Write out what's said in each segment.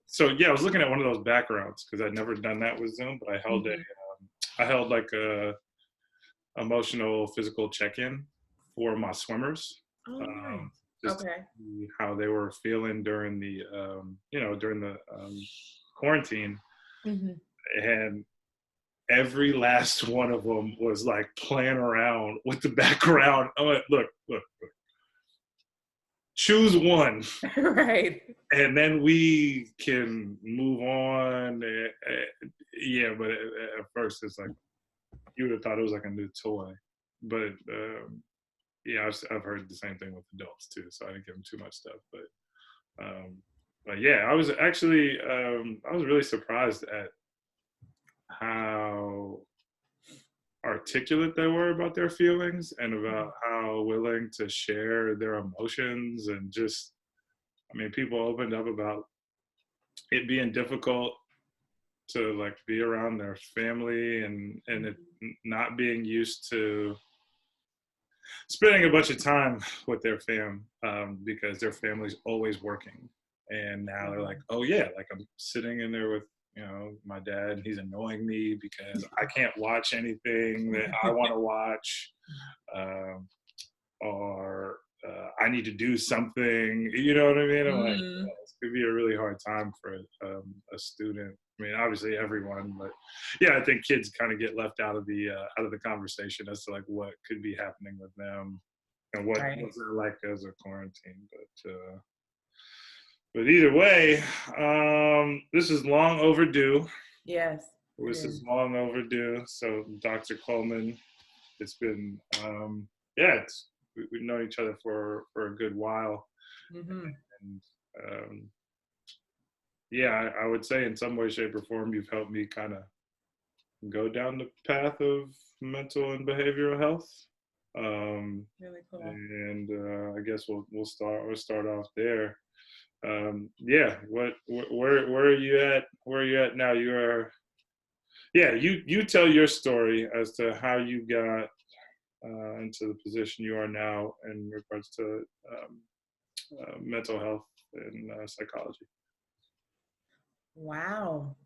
So yeah, I was looking at one of those backgrounds because I'd never done that with Zoom, but I held like a emotional physical check-in for my swimmers. Oh, nice. Just to Okay. see how they were feeling during the quarantine. Mhm. And every last one of them was like playing around with the background. I'm like, look, choose one, Right. and then we can move on. Yeah, but at first it's like you would have thought it was like a new toy, but yeah, I've heard the same thing with adults too, so I didn't give them too much stuff. But yeah, I was actually I was really surprised at how articulate they were about their feelings and about how willing to share their emotions. And just, I mean, people opened up about it being difficult to like be around their family and it not being used to spending a bunch of time with their because their family's always working. And now they're like, oh yeah, like I'm sitting in there with my dad. He's annoying me because I can't watch anything that I want to watch, um, or I need to do something. You know what I mean? I'm like, Mhm. this could be a really hard time for a student. I mean, obviously everyone, but yeah, I think kids kind of get left out of the conversation as to like what could be happening with them and Right. what's it like as a quarantine. But either way, this is long overdue. Yes, it This is. is long overdue. So, Dr. Coleman, it's been, yeah, we've known each other for a good while, Mhm. and yeah, I would say in some way, shape, or form, you've helped me kind of go down the path of mental and behavioral health. Um, Really cool. and I guess we'll start off there. Yeah, where are you at? Where are you at now? You are, yeah. You tell your story as to how you got into the position you are now in regards to mental health and psychology. Wow.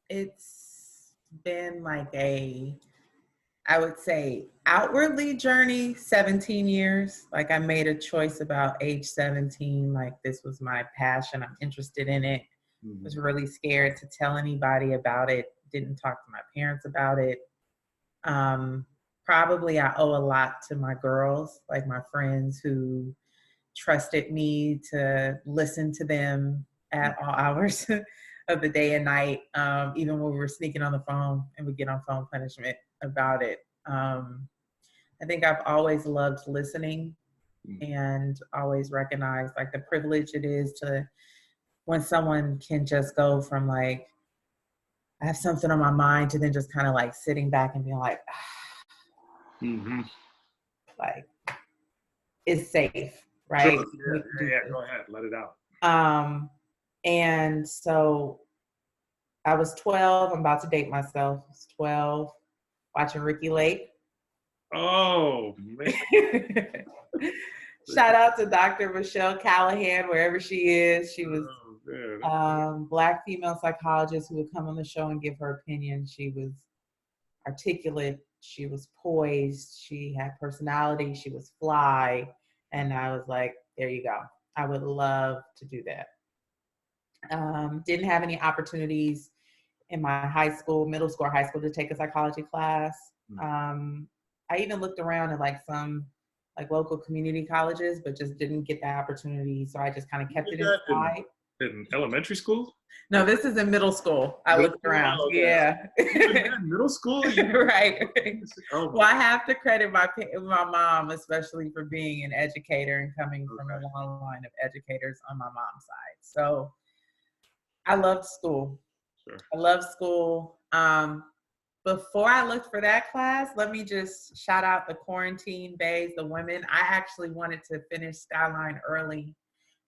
It's been like I would say outwardly journey 17 years. Like I made a choice about age 17, like this was my passion. I'm interested in it. Was Mm-hmm. really scared to tell anybody about it. Didn't talk to my parents about it. Um, Probably I owe a lot to my girls, like my friends who trusted me to listen to them at all hours of the day and night, even when we were sneaking on the phone and we get on phone punishment about it. I think I've always loved listening and always recognized like the privilege it is to when someone can just go from like, I have something on my mind to then just kind of like sitting back and being like, Mm-hmm. like it's safe, Sure. right? We can Yeah, do yeah. this. Go ahead. Let it out. Um, and so I was 12. I'm about to date myself. I was 12, watching Ricky Lake. Oh man. Shout out to Dr. Michelle Callahan, wherever she is. She was Oh man. Black female psychologist who would come on the show and give her opinion. She was articulate. She was poised. She had personality. She was fly. And I was like, there you go. I would love to do that. Didn't have any opportunities in my high school, middle school, or high school to take a psychology class. I even looked around at like some like local community colleges, but just didn't get that opportunity. So I just kind of You kept did it that inside. in elementary school? No, this is in middle school. I Middle looked school? around. Oh, okay. Yeah. Even then, middle school? Right. Oh Well, I have to credit my mom, especially for being an educator and coming from a okay. long line of educators on my mom's side. So I loved school. Sure. I love school. Before I looked for that class, let me just shout out the quarantine bays, the women. I actually wanted to finish Skyline early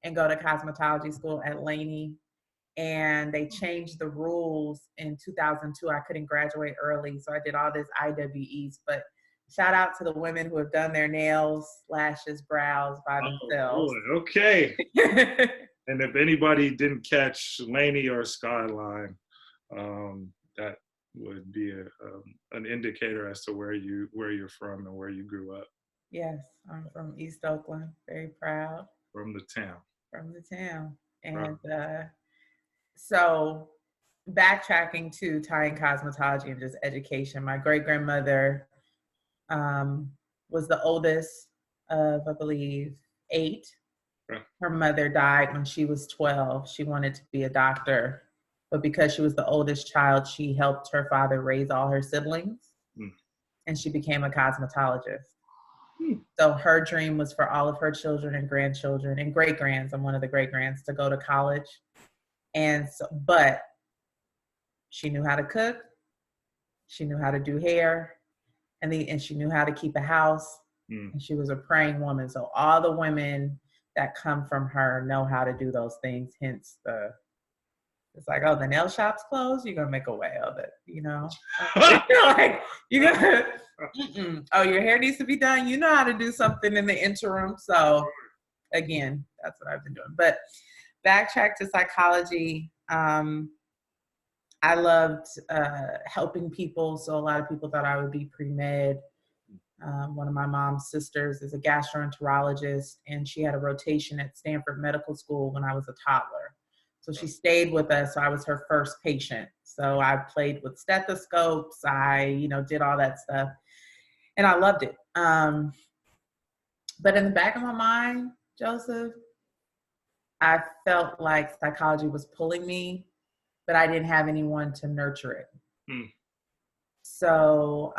and go to cosmetology school at Laney. And they changed the rules in 2002. I couldn't graduate early, so I did all this IWEs. But shout out to the women who have done their nails, lashes, brows by Oh themselves. boy. Okay. And if anybody didn't catch Laney or Skyline, that would be an indicator as to where you're from and where you grew up. Yes, I'm from East Oakland. Very proud. From the town. From the town. Wow. And so backtracking to tying cosmetology and just education, my great grandmother was the oldest of, I believe, 8. Her mother died when she was 12. She wanted to be a doctor, but because she was the oldest child, she helped her father raise all her siblings, and she became a cosmetologist. So her dream was for all of her children and grandchildren and great-grands, I'm one of the great-grands, to go to college. And so, but she knew how to cook, she knew how to do hair, and she knew how to keep a house, and she was a praying woman. So all the women that come from her know how to do those things, hence it's like, oh, the nail shop's closed, you're gonna make a way of it, you know? Like, you're gonna, oh, your hair needs to be done, you know how to do something in the interim. So again, that's what I've been doing. But backtrack to psychology, I loved helping people. So a lot of people thought I would be pre-med. One of my mom's sisters is a gastroenterologist, and she had a rotation at Stanford Medical School when I was a toddler. So she stayed with us. So I was her first patient. So I played with stethoscopes. I, did all that stuff, and I loved it. But in the back of my mind, Joseph, I felt like psychology was pulling me, but I didn't have anyone to nurture it. So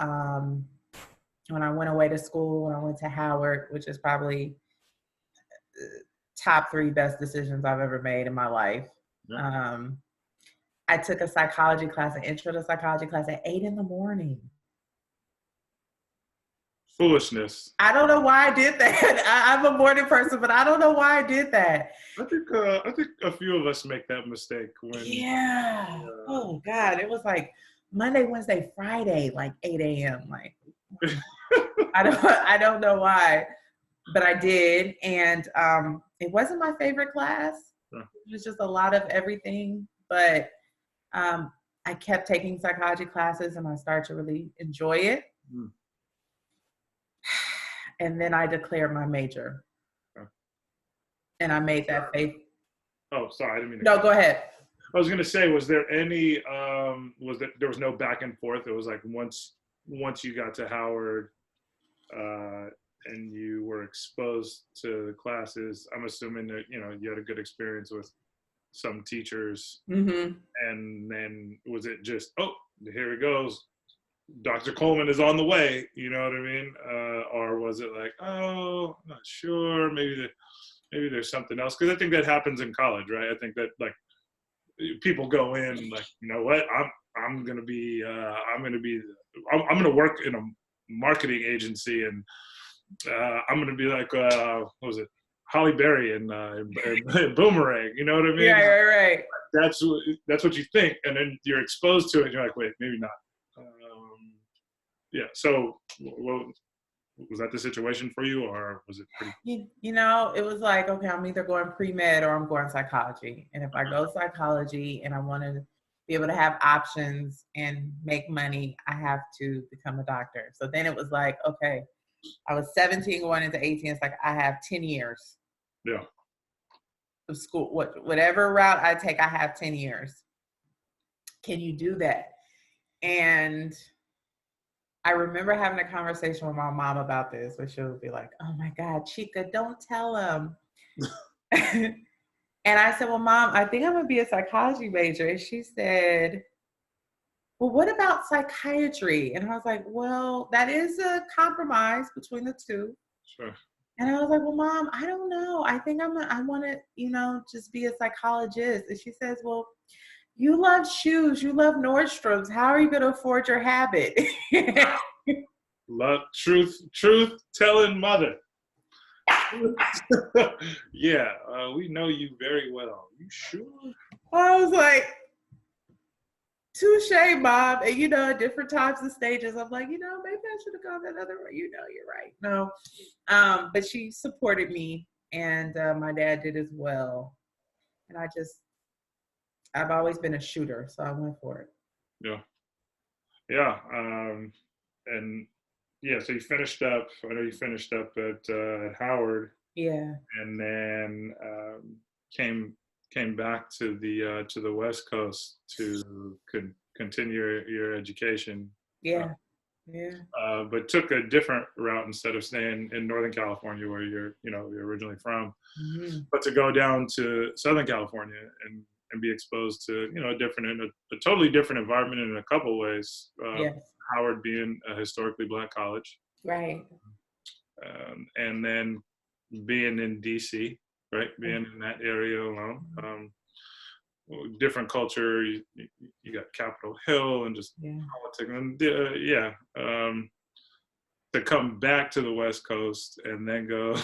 when I went away to school, when I went to Howard, which is probably top 3 best decisions I've ever made in my life. Yeah. I took a psychology class, an intro to psychology class at 8 a.m. Foolishness. I don't know why I did that. I'm a morning person, but I don't know why I did that. I think a few of us make that mistake when. Yeah. Oh God, it was like Monday, Wednesday, Friday, like 8 a.m. Like I don't know why, but I did, and it wasn't my favorite class. It was just a lot of everything, but I kept taking psychology classes, and I started to really enjoy it. And then I declared my major, and I made that faith. Oh, sorry, I didn't mean to. No, go ahead. I was gonna say, was there any? There was no back and forth? It was like once you got to Howard, and you were exposed to the classes, I'm assuming that you had a good experience with some teachers, and then was it just, oh, here it goes, Dr. Coleman is on the way, you know what I mean? Or was it like, oh, I'm not sure, maybe there's something else? Because I think that happens in college, right? I think that like people go in like, you know what, I'm gonna work in a marketing agency, and I'm gonna be like what was it, Holly Berry and Boomerang, you know what I mean? Yeah, right. That's what you think, and then you're exposed to it, and you're like, wait, maybe not. Yeah. So, well, was that the situation for you, or was it pretty? It was like, okay, I'm either going pre-med or I'm going psychology, and if I go psychology and I want to be able to have options and make money, I have to become a doctor. So then it was like, okay, I was 17 going into 18. It's like I have 10 years. Yeah. Of school, whatever route I take, I have 10 years. Can you do that? And I remember having a conversation with my mom about this, where she would be like, oh my God, Chica, don't tell him. And I said, well, Mom, I think I'm going to be a psychology major. And she said, well, what about psychiatry? And I was like, well, that is a compromise between the two. Sure. And I was like, well, Mom, I don't know. I think I want to, just be a psychologist. And she says, well, you love shoes. You love Nordstrom's. How are you going to afford your habit? Love, truth telling mother. Yeah, we know you very well. You sure? I was like, touche, Mom. And, at different times and stages, I'm like, maybe I should have gone that other way. You're right. No. But she supported me, and my dad did as well. and I've always been a shooter, so I went for it. Yeah. Yeah. And yeah, so you finished up. I know you finished up at Howard, Yeah, and then came came back to the West Coast to continue your education. Uh, yeah, yeah. but took a different route instead of staying in Northern California, where you're originally from, Hmm. but to go down to Southern California and be exposed to a different, in a totally different environment in a couple ways. Yes, Howard being a historically black college, right. and then being in DC, right, being in that area alone. Different culture. You got Capitol Hill and just Yeah, politics, and yeah. To come back to the West Coast and then go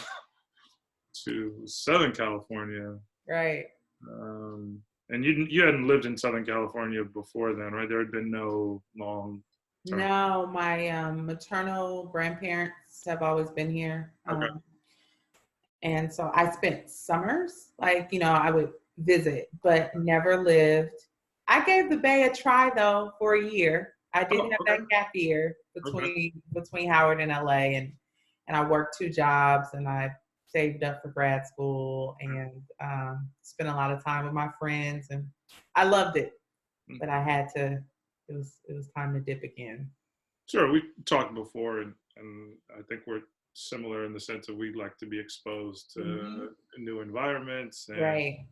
to Southern California. right. Um, and you hadn't lived in Southern California before then, right? There had been no long term. No, my maternal grandparents have always been here. Okay. And so I spent summers, like, I would visit, but never lived. I gave the Bay a try though for a year. I did Oh, have okay. that gap year Okay. between Howard and LA, and I worked 2 jobs, and I saved up for grad school, and spent a lot of time with my friends, and I loved it. Mm. But I had to. It was time to dip again. Sure, we talked before, and I think we're similar in the sense that we'd like to be exposed to Hmm. new environments Right.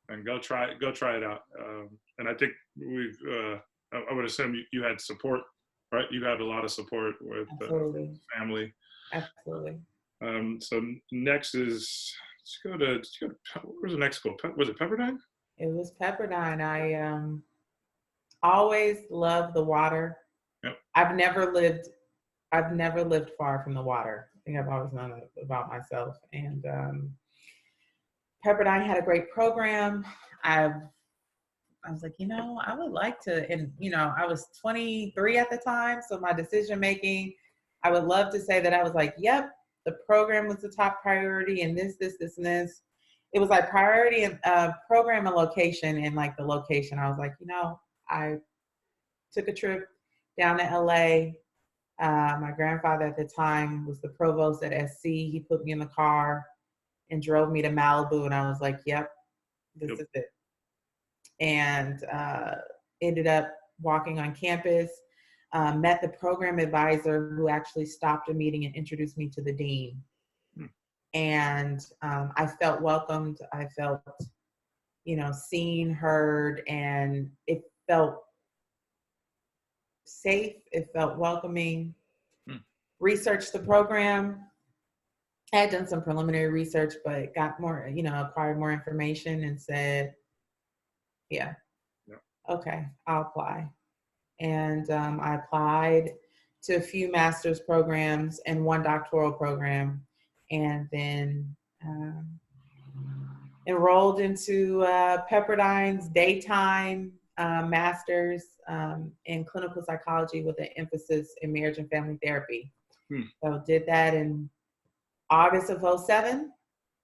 and go try it out. And I think we've I would assume you had support, right? You had a lot of support with Absolutely. family. Absolutely. So next is what was the next school? Was it Pepperdine? It was Pepperdine. I always loved the water. Yep. I've never lived far from the water. I think I've always known that about myself. And Pepperdine had a great program. I was like, I would like to, and I was 23 at the time, so my decision making, I would love to say that I was like, yep, the program was the top priority, and this, and this. It was like priority and program and location, and like the location. I was like, I took a trip down to LA. My grandfather at the time was the provost at SC. He put me in the car and drove me to Malibu, and I was like, yep, this Yep. is it. And ended up walking on campus, met the program advisor who actually stopped a meeting and introduced me to the dean. Hmm. And I felt welcomed. I felt, seen, heard, and it felt safe. It felt welcoming. Hmm. Researched the program. I had done some preliminary research, but got more, acquired more information and said, yeah, Yep. okay, I'll apply. And I applied to a few master's programs and one doctoral program, and then enrolled into Pepperdine's daytime master's in clinical psychology with an emphasis in marriage and family therapy. Hmm. So did that in August of 2007,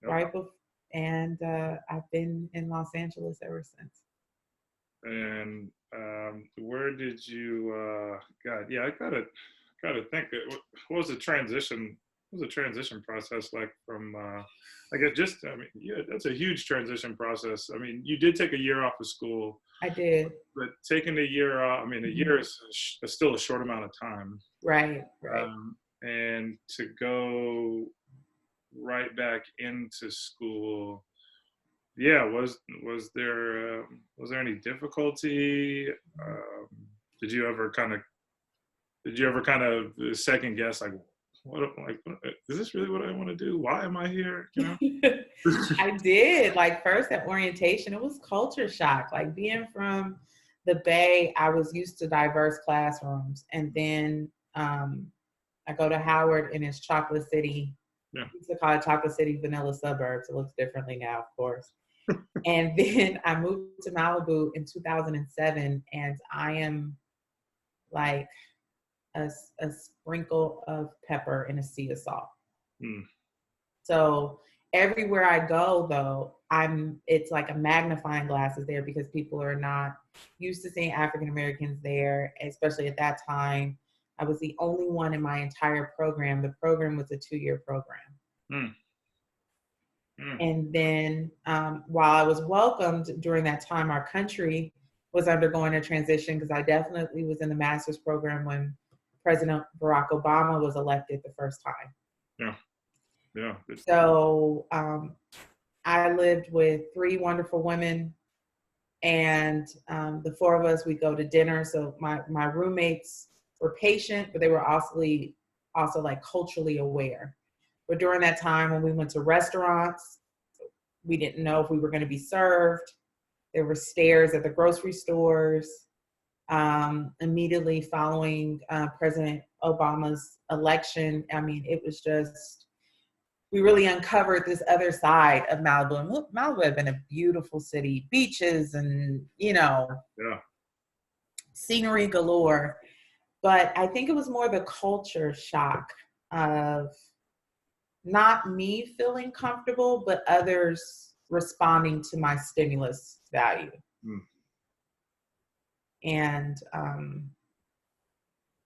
Yep. right before, and I've been in Los Angeles ever since. And where did you? God, yeah, I gotta think. What was the transition? What was the transition process like from? I guess I mean, yeah, that's a huge transition process. I mean, you did take a year off of school. I did. But taking a year off, I mean, a year is still a short amount of time. Right, right. And to go right back into school, yeah, was there any difficulty? Um, did you ever kind of second guess, like, is this really what I want to do? Why am I here? I did. Like, first at orientation, it was culture shock. Like, being from the Bay, I was used to diverse classrooms. And then I go to Howard, and it's Chocolate City. Yeah. We used to call it Chocolate City Vanilla Suburbs. It looks differently now, of course. And then I moved to Malibu in 2007, and I am like a sprinkle of pepper in a sea of salt. Mm. So everywhere I go, though, it's like a magnifying glass is there because people are not used to seeing African Americans there, especially at that time. I was the only one in my entire program. The program was a 2-year program. Mm. Mm. And then while I was welcomed during that time, our country was undergoing a transition because I definitely was in the master's program when President Barack Obama was elected the first time. Yeah. Yeah. So I lived with 3 wonderful women, and the 4 of us, we go to dinner. So my roommates were patient, but they were also like culturally aware. But during that time when we went to restaurants, we didn't know if we were going to be served. There were stares at the grocery stores. Immediately following President Obama's election, I mean, it was just, we really uncovered this other side of Malibu. And Malibu had been a beautiful city, beaches and, Yeah. scenery galore. But I think it was more the culture shock of not me feeling comfortable, but others responding to my stimulus value. Mm. And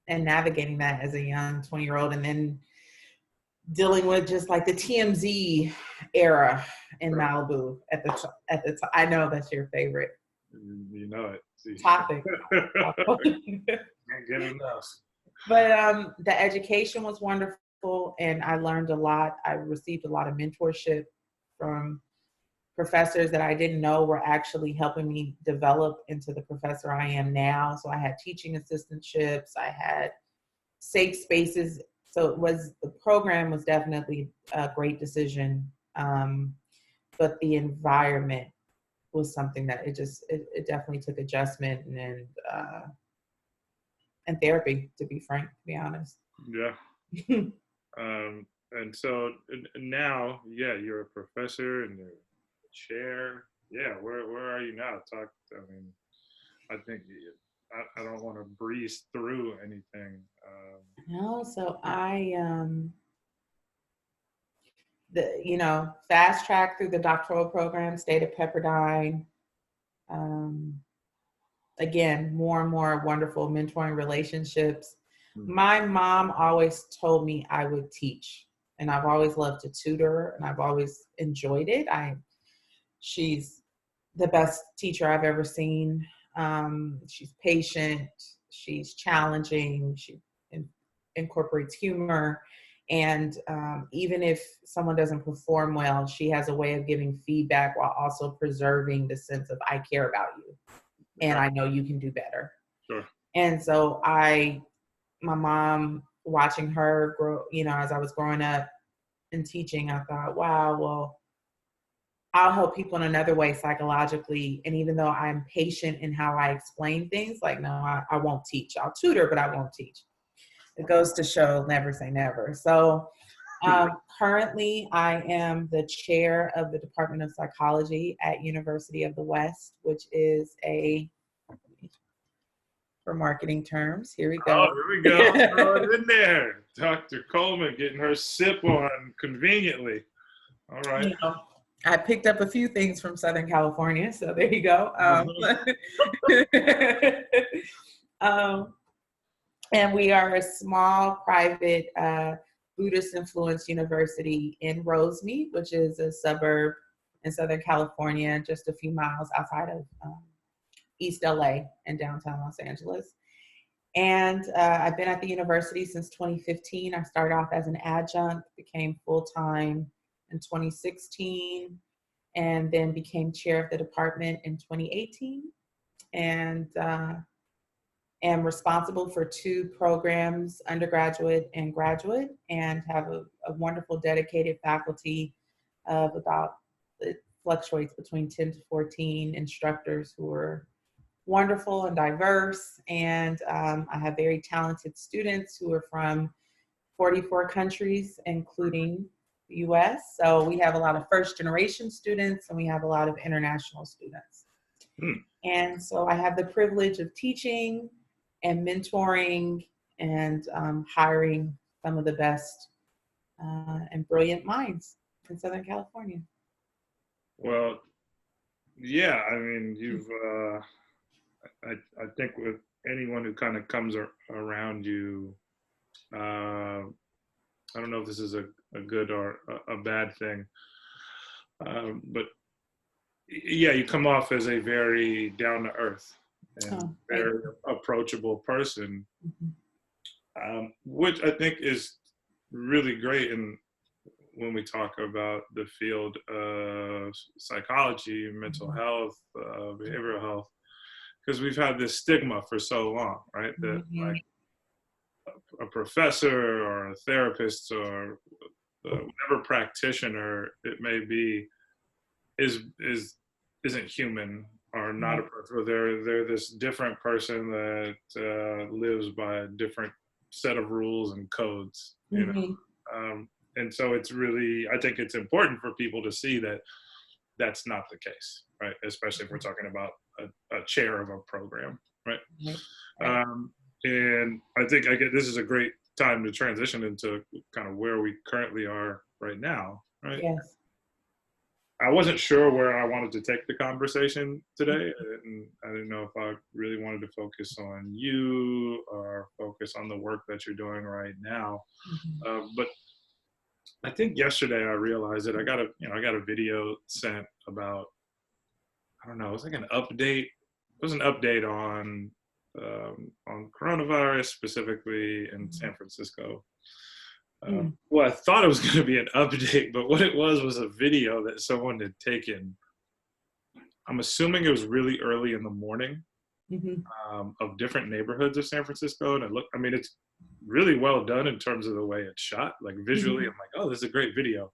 navigating that as a young 20-year-old, and then dealing with just like the TMZ era in Malibu at the time. I know that's your favorite. You know it. See. Topic. Can't get enough. But the education was wonderful, and I learned a lot. I received a lot of mentorship from professors that I didn't know were actually helping me develop into the professor I am now. So I had teaching assistantships, I had safe spaces. So the program was definitely a great decision. But the environment was something that it definitely took adjustment and therapy, to be frank, to be honest. Yeah. And so now, yeah, you're a professor and you're a chair. Yeah, where are you now? I mean, I think I don't want to breeze through anything. No, so fast track through the doctoral program, stayed at Pepperdine. Again, more and more wonderful mentoring relationships. Mm-hmm. My mom always told me I would teach, and I've always loved to tutor, and I've always enjoyed it. She's the best teacher I've ever seen. She's patient, she's challenging, she incorporates humor. And even if someone doesn't perform well, she has a way of giving feedback while also preserving the sense of I care about you and I know you can do better. Sure. And so my mom, watching her grow, as I was growing up and teaching, I thought, wow, well, I'll help people in another way psychologically. And even though I'm patient in how I explain things, like, no, I won't teach. I'll tutor, but I won't teach. It goes to show never say never. So currently I am the chair of the Department of Psychology at University of the West, which is for marketing terms, here we go. Oh, here we go. Throw it in there. Dr. Coleman getting her sip on conveniently. All right. I picked up a few things from Southern California, so there you go. And we are a small, private, Buddhist-influenced university in Rosemead, which is a suburb in Southern California, just a few miles outside of East LA and downtown Los Angeles. And I've been at the university since 2015. I started off as an adjunct, became full-time in 2016, and then became chair of the department in 2018. And am responsible for 2 programs, undergraduate and graduate, and have a wonderful dedicated faculty of it fluctuates between 10 to 14 instructors who are wonderful and diverse. And I have very talented students who are from 44 countries, including the US. So we have a lot of first generation students and we have a lot of international students. And so I have the privilege of teaching and mentoring and hiring some of the best and brilliant minds in Southern California. Well, yeah, I mean, you've, I think with anyone who kind of comes around you, uh, I don't know if this is a good or a bad thing, but yeah, you come off as a very down to earth and Oh, thank very approachable person, you. which I think is really great. And when we talk about the field of psychology, mental Mhm. health, behavioral health, because we've had this stigma for so long, right? That Mhm. a professor or a therapist or whatever practitioner it may be is isn't human or not a Right. person. They're this different person that lives by a different set of rules and codes, you know. Mhm. And so it's really, I think it's important for people to see that that's not the case, right? Especially if we're talking about a chair of a program, right? Right. Right. Um, and I think this is a great time to transition into kind of where we currently are right now, right? Yes. I wasn't sure where I wanted to take the conversation today. I didn't know if I really wanted to focus on you or focus on the work that you're doing right now. Mhm. But I think yesterday I realized that I got a video sent about, I don't know, it was like an update. It was an update on coronavirus, specifically in San Francisco. Mhm. Well, I thought it was going to be an update, but what it was a video that someone had taken. I'm assuming it was really early in the morning, Mhm. of different neighborhoods of San Francisco, and I mean, it's really well done in terms of the way it's shot. Like visually, I'm Mhm. like, oh, this is a great video.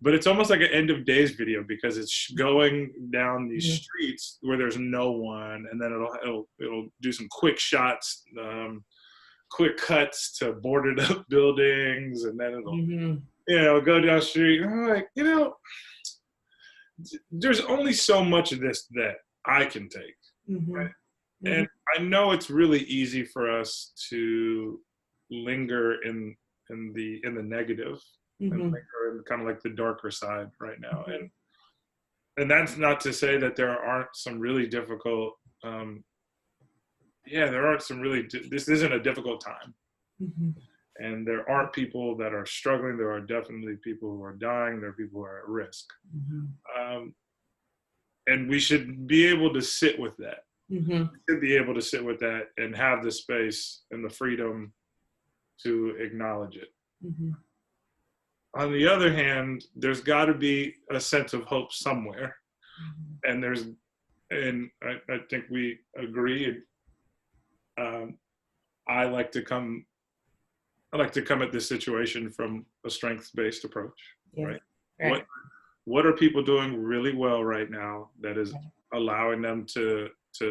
But it's almost like an end of days video because it's going down these Mhm. streets where there's no one, and then it'll do some quick shots, quick cuts to boarded up buildings, and then it'll Mhm. go down the street. And I'm like, there's only so much of this that I can take, right? Mhm. And Mhm. I know it's really easy for us to linger in the negative and Mhm. linger in kind of like the darker side right now. And Mhm. and that's not to say that there aren't some really difficult. Yeah, there aren't some really. This isn't a difficult time, Mhm. and there aren't people that are struggling. There are definitely people who are dying. There are people who are at risk, Mhm. um, and we should be able to sit with that. Mhm. We should be able to sit with that and have the space and the freedom to acknowledge it. Mhm. On the other hand, there's got to be a sense of hope somewhere, Mhm. and I think we agree. Um, I like to come I like to come at this situation from a strengths-based approach, Yes. right? What Right. what are people doing really well right now that is Right. allowing them to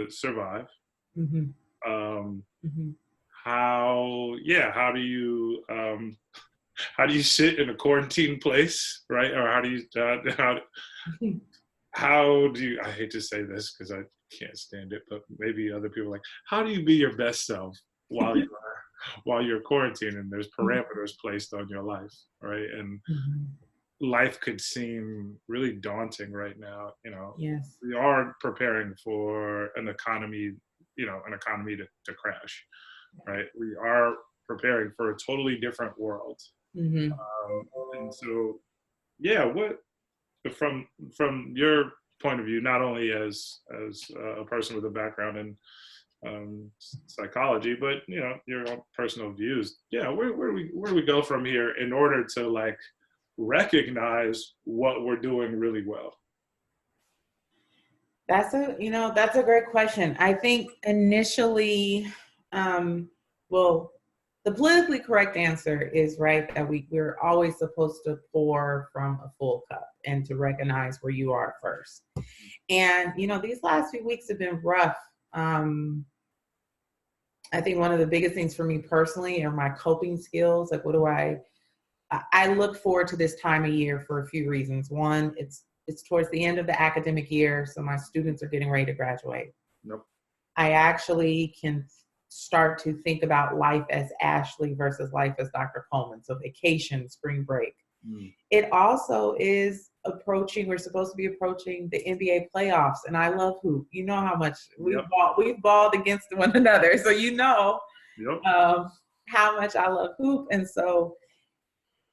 survive? Mhm. Um, Mhm. how do you sit in a quarantine place, right? Or Mhm. how do you? I hate to say this because I can't stand it, but maybe other people are like, how do you be your best self while you're quarantined and there's parameters placed on your life, right? And Mhm. life could seem really daunting right now. Yes. We are preparing for an economy to crash, right? We are preparing for a totally different world. Mhm. And so, yeah, what from your point of view, not only as a person with a background in psychology, but your own personal views. Yeah, where do we go from here in order to like recognize what we're doing really well? That's a great question. I think initially, um, well, the politically correct answer is right that we're always supposed to pour from a full cup and to recognize where you are first. And these last few weeks have been rough. Um, I think one of the biggest things for me personally are my coping skills. Like, what do I look forward to this time of year for a few reasons. One, it's towards the end of the academic year, so my students are getting ready to graduate. Nope. I actually can start to think about life as Ashley versus life as Dr. Coleman. So vacation, spring break. Mm. It also is we're supposed to be approaching the NBA playoffs, and I love hoop. You know how much Yep. we've balled against one another, so you know Yep. how much I love hoop. And so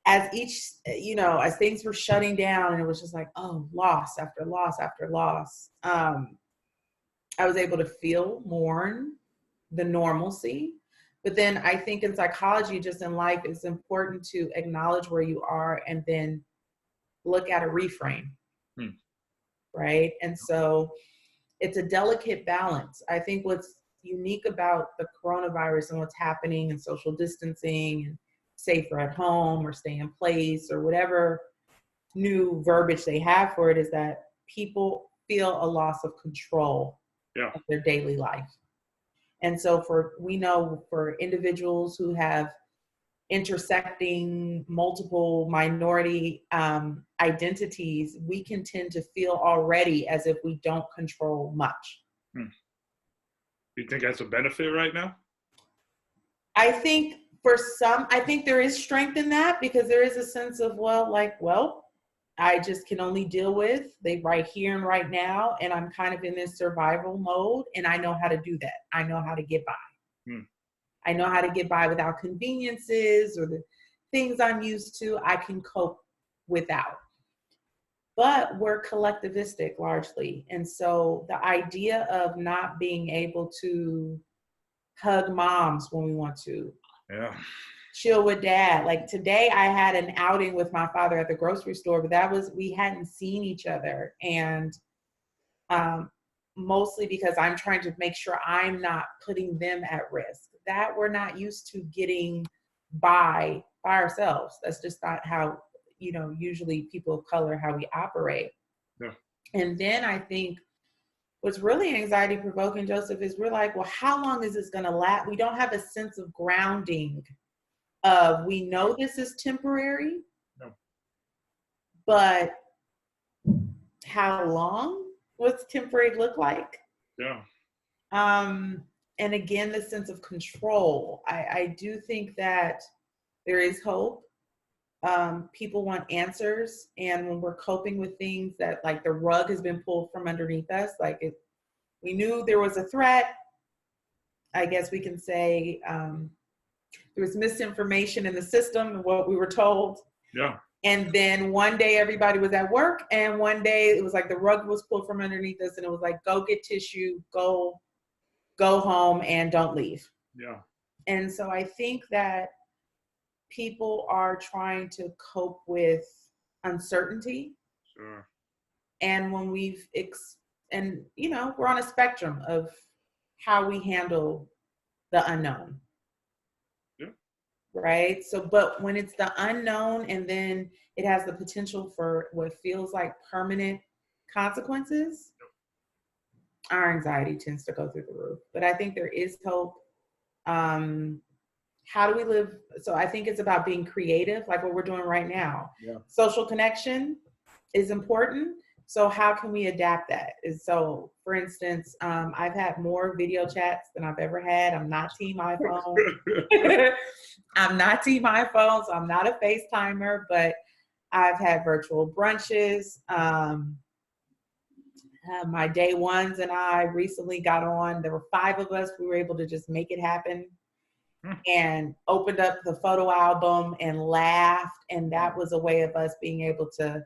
as as things were shutting down and it was just like, oh, loss after loss after loss, I was able to mourn the normalcy. But then I think in psychology, just in life, it's important to acknowledge where you are and then look at a reframe. Right? And so it's a delicate balance. I think what's unique about the coronavirus and what's happening and social distancing and safer at home or stay in place or whatever new verbiage they have for it is that people feel a loss of control of their daily life. And so we know for individuals who have intersecting multiple minority identities, we can tend to feel already as if we don't control much. You think that's a benefit right now? I think I think there is strength in that because there is a sense of, I just can only deal with right here and right now. And I'm kind of in this survival mode and I know how to do that. I know how to get by. I know how to get by without conveniences or the things I'm used to. I can cope without. But we're collectivistic largely. And so the idea of not being able to hug moms when we want to, chill with dad. Like today I had an outing with my father at the grocery store, but we hadn't seen each other. And mostly because I'm trying to make sure I'm not putting them at risk, that we're not used to getting by ourselves. That's just not how, usually people of color, how we operate. And then I think what's really anxiety provoking, Joseph, is we're like, well, how long is this going to last? We don't have a sense of grounding of, we know this is temporary, but how long? What's temporary look like? And again, the sense of control. I do think that there is hope. People want answers. And when we're coping with things that like the rug has been pulled from underneath us, we knew there was a threat. I guess we can say there was misinformation in the system and what we were told. And then one day everybody was at work and one day it was like the rug was pulled from underneath us and it was like, go get tissue, go home and don't leave. And so I think that people are trying to cope with uncertainty. And when we're on a spectrum of how we handle the unknown. Right? So, but when it's the unknown and then it has the potential for what feels like permanent consequences, our anxiety tends to go through the roof. But I think there is hope. How do we live? So I think it's about being creative, like what we're doing right now. Social connection is important. So how can we adapt that? So for instance, I've had more video chats than I've ever had. I'm not team iPhone. I'm not team iPhone, so I'm not a FaceTimer, but I've had virtual brunches. My day ones and I recently got on. There were 5 of us. We were able to just make it happen and opened up the photo album and laughed. And that was a way of us being able to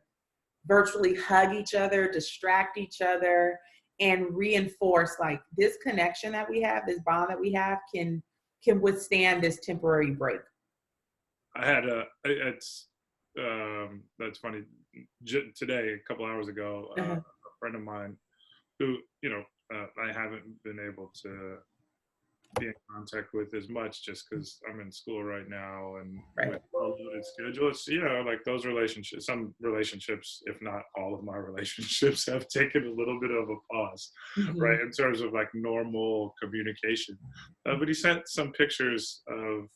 virtually hug each other, distract each other, and reinforce like this connection that we have, this bond that we have can withstand this temporary break. I had that's funny. Today, a couple hours ago, a friend of mine who, I haven't been able to be in contact with as much just because I'm in school right now and with a loaded schedule. It's, like those relationships, some relationships, if not all of my relationships, have taken a little bit of a pause, right, in terms of like normal communication. But he sent some pictures of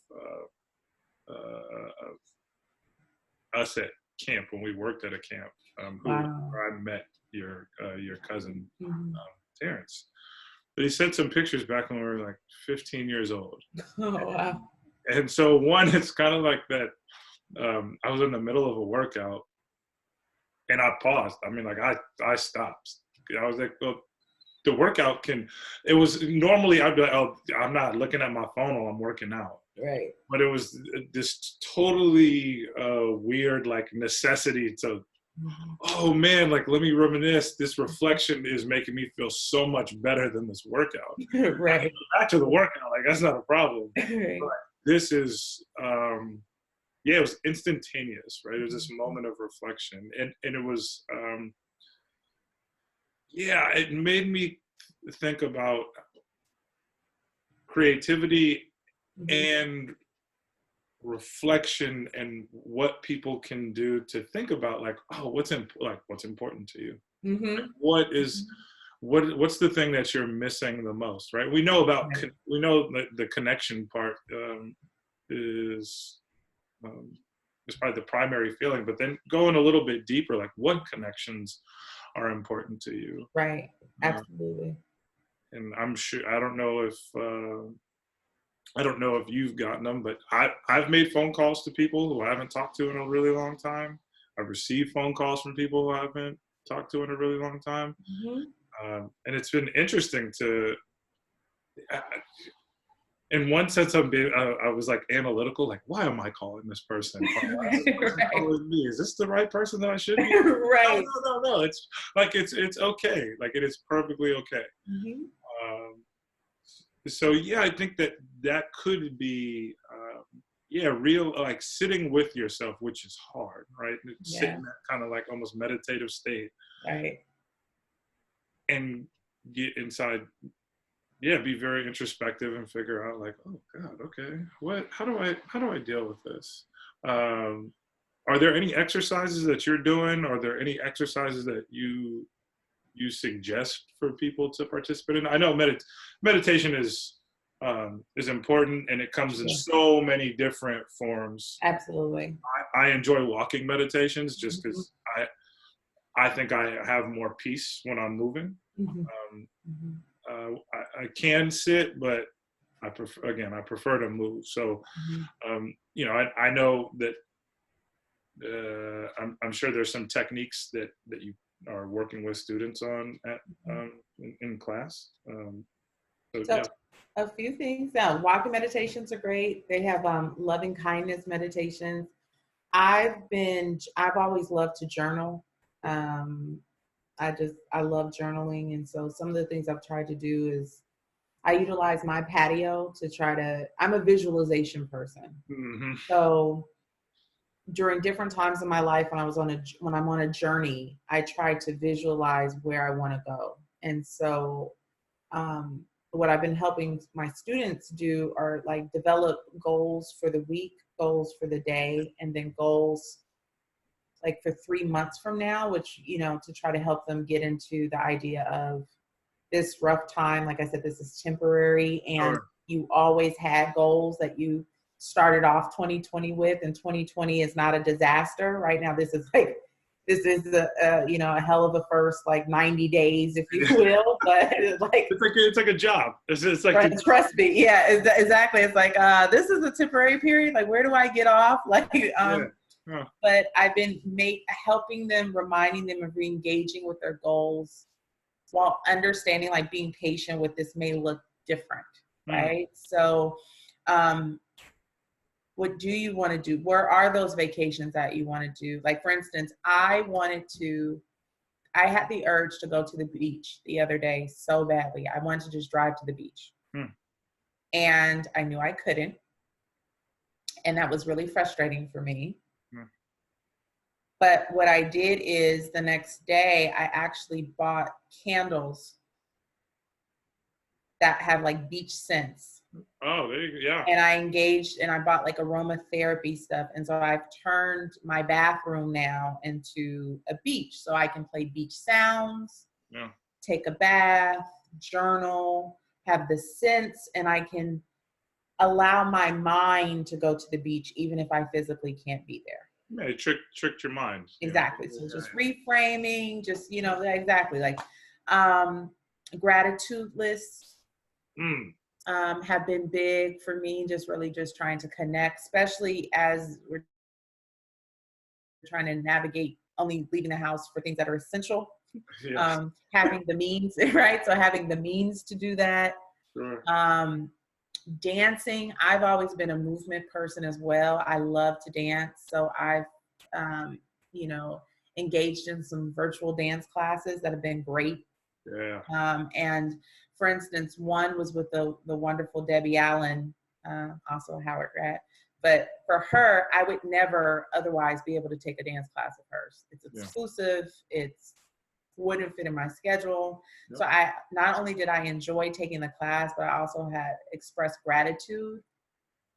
us at camp when we worked at a camp, where I met your cousin, Terrence. But he sent some pictures back when we were like 15 years old. Oh, wow. And so one, it's kind of like that. I was in the middle of a workout and I paused. I mean, like I stopped. I was like, well, the workout can. It was normally I'd be like, oh, I'm not looking at my phone while I'm working out. Right. But it was this totally weird like necessity to, Mhm. oh man, like let me reminisce. This reflection is making me feel so much better than this workout. I can Right. go back to the workout, like that's not a problem. Right. But this is yeah, it was instantaneous, right? It was this Mhm. moment of reflection. And it was yeah, it made me think about creativity Mhm. and reflection and what people can do to think about like, oh, what's important to you, Mhm. what is what's the thing that you're missing the most, right? We know about Right. we know that the connection part is um, is probably the primary feeling, but then going a little bit deeper, like what connections are important to you. Right. uh, Absolutely. and I'm sure I don't know if you've gotten them, but I've made phone calls to people who I haven't talked to in a really long time. I've received phone calls from people who I haven't talked to in a really long time. Mhm. And it's been interesting to, uh, in one sense, I was like analytical, like, why am I calling this person? Or why is this person Right. calling me? Is this the right person that I should be? No, Right. no, no, no. It's like, it's okay. Like it is perfectly okay. Mhm. Um, so yeah, I think that that could be yeah, real, like sitting with yourself, which is hard, right? Sit Yeah. in that kind of like almost meditative state Right. and get inside, yeah, be very introspective and figure out like, oh god, okay, what how do I deal with this? um are there any exercises that you're doing? Are there any exercises that you suggest for people to participate in? I know meditation is important, and it comes in Sure. so many different forms. Absolutely. I enjoy walking meditations just Mhm. because I think I have more peace when I'm moving. Mhm. Um, Mhm. I can sit, but I prefer to move. So Mhm. you know, I know that I'm sure there's some techniques that you are working with students on at Mhm. in class. So So yeah. a few things. Walking meditations are great. They have loving kindness meditations. I've always loved to journal. Um, I love journaling, and so some of the things I've tried to do is I utilize my patio to try to. I'm a visualization person, Hmm. so during different times in my life when I'm on a journey, I try to visualize where I want to go, and so um, what I've been helping my students do are like develop goals for the week, goals for the day, and then goals like for 3 months from now, which, to try to help them get into the idea of this rough time. Like I said, this is temporary, and Sure. you always had goals that you started off 2020 with, and 2020 is not a disaster. Right now, this is a hell of a first like 90 days, if you will. But like, It's like a job. It's like the trust me, yeah, exactly. It's like this is a temporary period. Like, where do I get off? Like, yeah. Huh. but I've been helping them, reminding them of re-engaging with their goals while understanding, like, being patient with this may look different, Hmm. right? So um what do you want to do? Where are those vacations that you want to do? Like, for instance, I had the urge to go to the beach the other day so badly. I wanted to just drive to the beach, Hmm. and I knew I couldn't, and that was really frustrating for me. Hmm. But what I did is the next day I actually bought candles that have like beach scents, Oh, there you go. Yeah. and I engaged and I bought like aromatherapy stuff. And so I've turned my bathroom now into a beach, so I can play beach sounds, Yeah. take a bath, journal, have the scents, and I can allow my mind to go to the beach even if I physically can't be there. Yeah, you tricked your mind. You know. Exactly. So Yeah, just reframing, just, exactly, like um gratitude lists yeah. Mm. have been big for me, just really just trying to connect, especially as we're trying to navigate only leaving the house for things that are essential. Yes. Having the means, right? So having the means to do that. Sure. Um, Dancing, I've always been a movement person as well. I love to dance. So I've, um, you know, engaged in some virtual dance classes that have been great. Yeah. And for instance, one was with the wonderful Debbie Allen, also a Howard grad. But for her, I would never otherwise be able to take a dance class of hers. It's Yeah. exclusive. It's wouldn't fit in my schedule. Yep. So I not only did I enjoy taking the class, but I also had expressed gratitude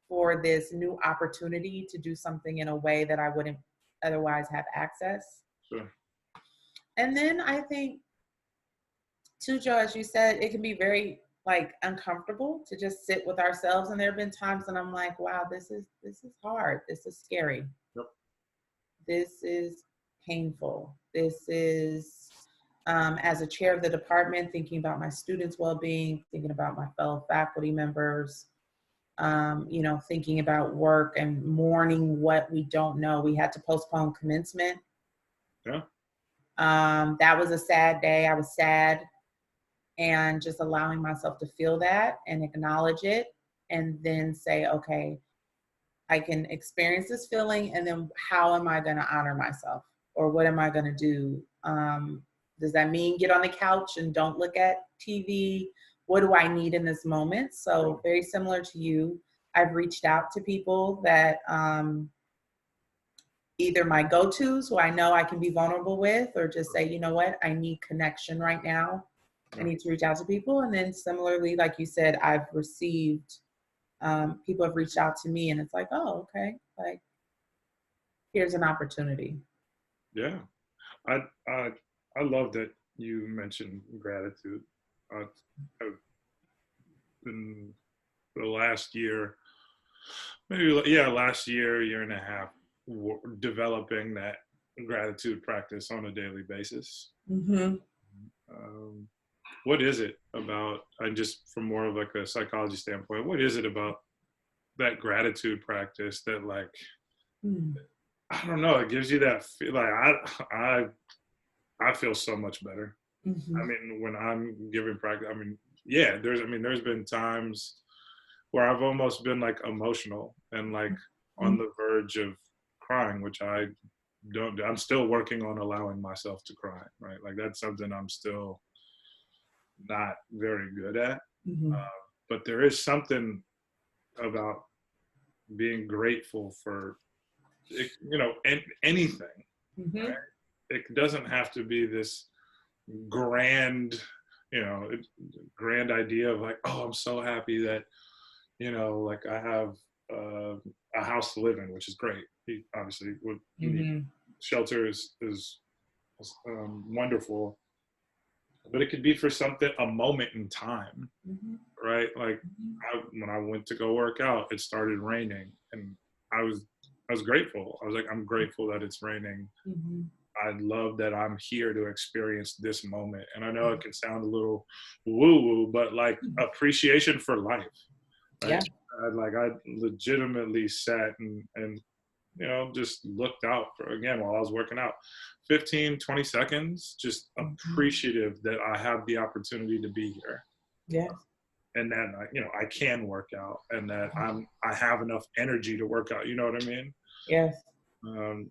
for this new opportunity to do something in a way that I wouldn't otherwise have access. Sure. And then I think too, Joe, as you said, it can be very like uncomfortable to just sit with ourselves. And there have been times when I'm like, wow, this is hard. This is scary. Yep. This is painful. This is as a chair of the department, thinking about my students' well-being, thinking about my fellow faculty members, thinking about work and mourning what we don't know. We had to postpone commencement. Yeah. That was a sad day. I was sad, and just allowing myself to feel that and acknowledge it, and then say, okay, I can experience this feeling, and then how am I going to honor myself, or what am I going to do? Does that mean get on the couch and don't look at TV? What do I need in this moment? So very similar to you, I've reached out to people that either my go-tos who I know I can be vulnerable with, or just say, you know what, I need connection right now. I Yeah. need to reach out to people. And then similarly, like you said, I've received, people have reached out to me, and it's like, oh, okay, like here's an opportunity. Yeah. I I I love that you mentioned gratitude. I've been for the last year, maybe yeah, last year and a half, developing that gratitude practice on a daily basis. Mm-hmm. Um, what is it about? And just from more of like a psychology standpoint, what is it about that gratitude practice that like Mm-hmm. I don't know, it gives you that feel like I feel so much better. I Mm-hmm. mean, when I'm giving practice, I mean, yeah, there's been times where I've almost been like emotional and like on the verge of crying, which I don't do. I'm still working on allowing myself to cry, right? Like that's something I'm still not very good at. Mm-hmm. But there is something about being grateful for, anything, Mm-hmm. right? It doesn't have to be this grand, grand idea of like, oh, I'm so happy that, like I have a house to live in, which is great. Obviously, what you need, Mm-hmm. shelter is wonderful, but it could be for something, a moment in time, Mm-hmm. right? Like when I went to go work out, it started raining, and I was I was grateful. I was like, I'm grateful that it's raining. Mm-hmm. I love that I'm here to experience this moment. And I know it can sound a little woo woo, but like appreciation for life, right? Yeah. I legitimately sat and just looked out for, again, while I was working out, 15, 20 seconds, just Mm-hmm. appreciative that I have the opportunity to be here. Yes. And that, I can work out, and that I have enough energy to work out. You know what I mean? Yes.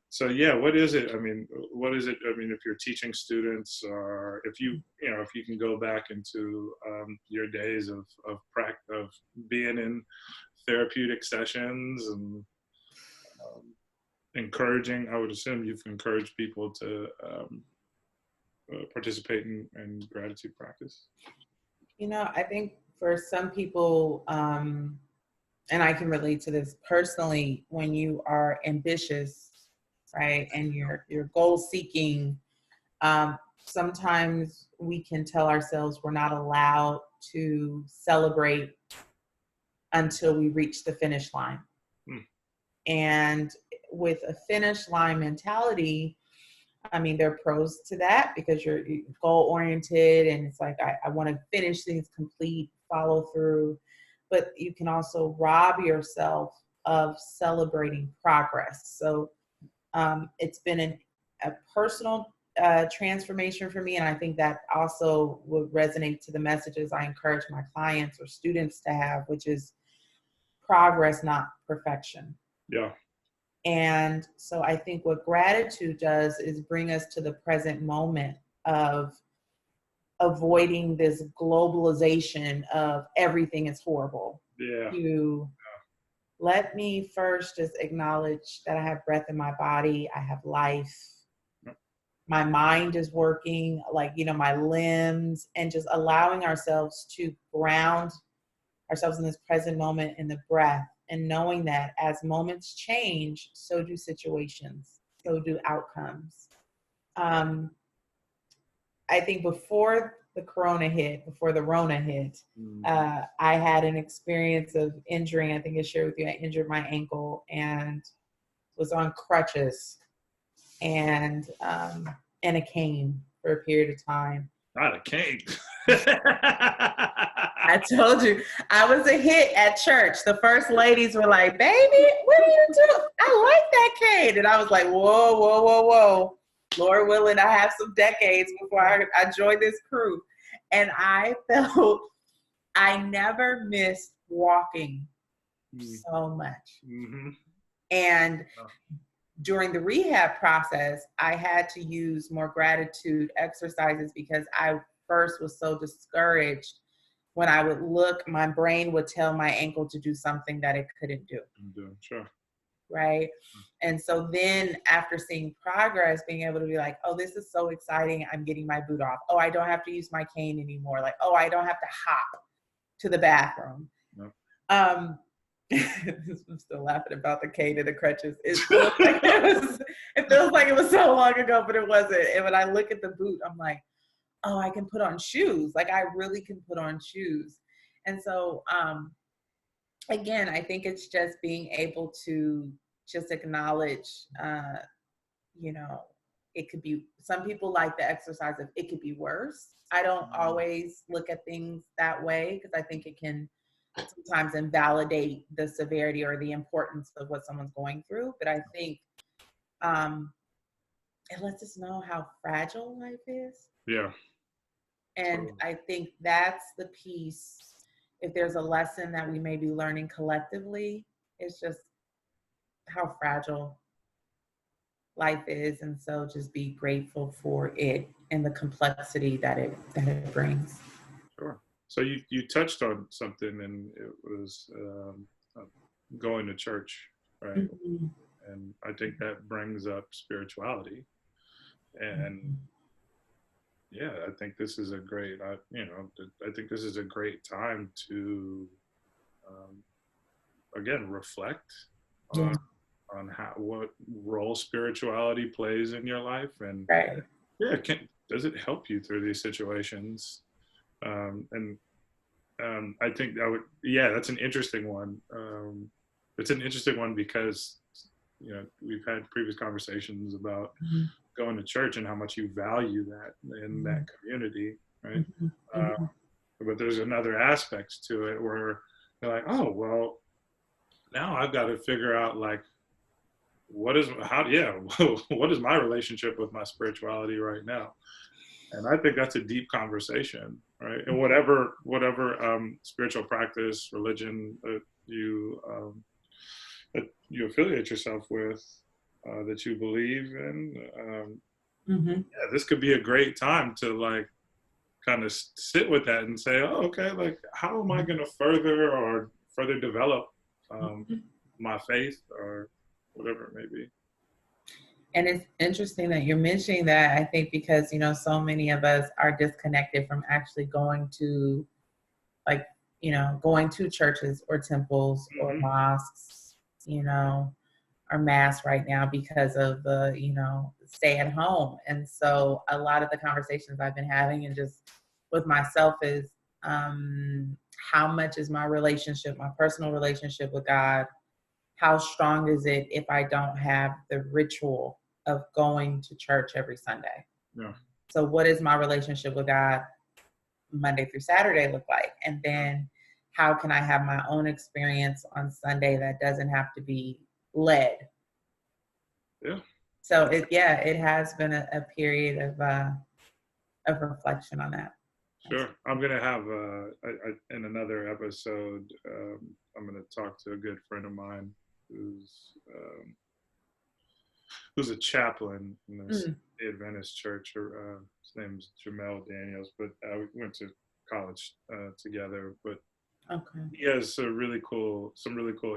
So yeah, what is it? I mean, what is it? I mean, if you're teaching students, or if if you can go back into your days of practice, of being in therapeutic sessions and um, encouraging, I would assume you've encouraged people to participate in gratitude practice. I think for some people, and I can relate to this personally, when you are ambitious, right, and you're goal seeking, sometimes we can tell ourselves we're not allowed to celebrate until we reach the finish line. Hmm. And with a finish line mentality, I mean, there are pros to that because you're goal oriented, and it's like, I want to finish things complete, follow through. But you can also rob yourself of celebrating progress. So it's been a personal transformation for me. And I think that also would resonate to the messages I encourage my clients or students to have, which is progress, not perfection. Yeah. And so I think what gratitude does is bring us to the present moment of avoiding this globalization of everything is horrible. Yeah. To let me first just acknowledge that I have breath in my body, I have life, my mind is working, like, my limbs, and just allowing ourselves to ground ourselves in this present moment in the breath, and knowing that as moments change, so do situations, so do outcomes. I think before the Rona hit, I had an experience of injuring. I think I shared with you, I injured my ankle and was on crutches and a cane for a period of time. Not a cane. I told you, I was a hit at church. The first ladies were like, "Baby, what are you doing? I like that cane." And I was like, whoa, whoa, whoa, whoa. Lord willing, I have some decades before I join this crew. And I felt I never missed walking so much. Mm-hmm. And during the rehab process, I had to use more gratitude exercises because I first was so discouraged. When I would look, my brain would tell my ankle to do something that it couldn't do. Sure. Right. And so then after seeing progress, being able to be like, oh, this is so exciting. I'm getting my boot off. Oh, I don't have to use my cane anymore. Like, oh, I don't have to hop to the bathroom. No. I'm still laughing about the cane and the crutches. It feels like it was so long ago, but it wasn't. And when I look at the boot, I'm like, oh, I can put on shoes. Like, I really can put on shoes. And so, again, I think it's just being able to just acknowledge, it could be, some people like the exercise of it could be worse. I don't always look at things that way because I think it can sometimes invalidate the severity or the importance of what someone's going through. But I think it lets us know how fragile life is. Yeah. And I think that's the piece. If there's a lesson that we may be learning collectively, it's just how fragile life is. And so just be grateful for it and the complexity that it brings. Sure. So you touched on something, and it was going to church, right? Mm-hmm. And I think that brings up spirituality. And yeah, I think this is a great, I think this is a great time to, again, reflect on what role spirituality plays in your life, and Right. yeah, does it help you through these situations? And I think that's an interesting one. It's an interesting one because we've had previous conversations about going to church and how much you value that in that community, right? But there's another aspect to it where you're like, oh, well, now I've got to figure out, like, what is my relationship with my spirituality right now? And I think that's a deep conversation, right? And whatever spiritual practice, religion that you affiliate yourself with, that you believe in, this could be a great time to, like, kind of sit with that and say, oh, okay, like, how am I going to further develop my faith, or whatever it may be. And it's interesting that you're mentioning that, I think, because, so many of us are disconnected from actually going to churches or temples or mosques, or mass right now because of the, stay at home. And so a lot of the conversations I've been having and just with myself is, how much is my personal relationship with God? How strong is it if I don't have the ritual of going to church every Sunday? Yeah. So what is my relationship with God Monday through Saturday look like? And then how can I have my own experience on Sunday that doesn't have to be led? Yeah. So it has been a period of reflection on that. Sure. I'm going to have, in another episode, I'm going to talk to a good friend of mine who's a chaplain in this Mm, Adventist church. His name's Jamel Daniels, but we went to college together. But okay. he has some really cool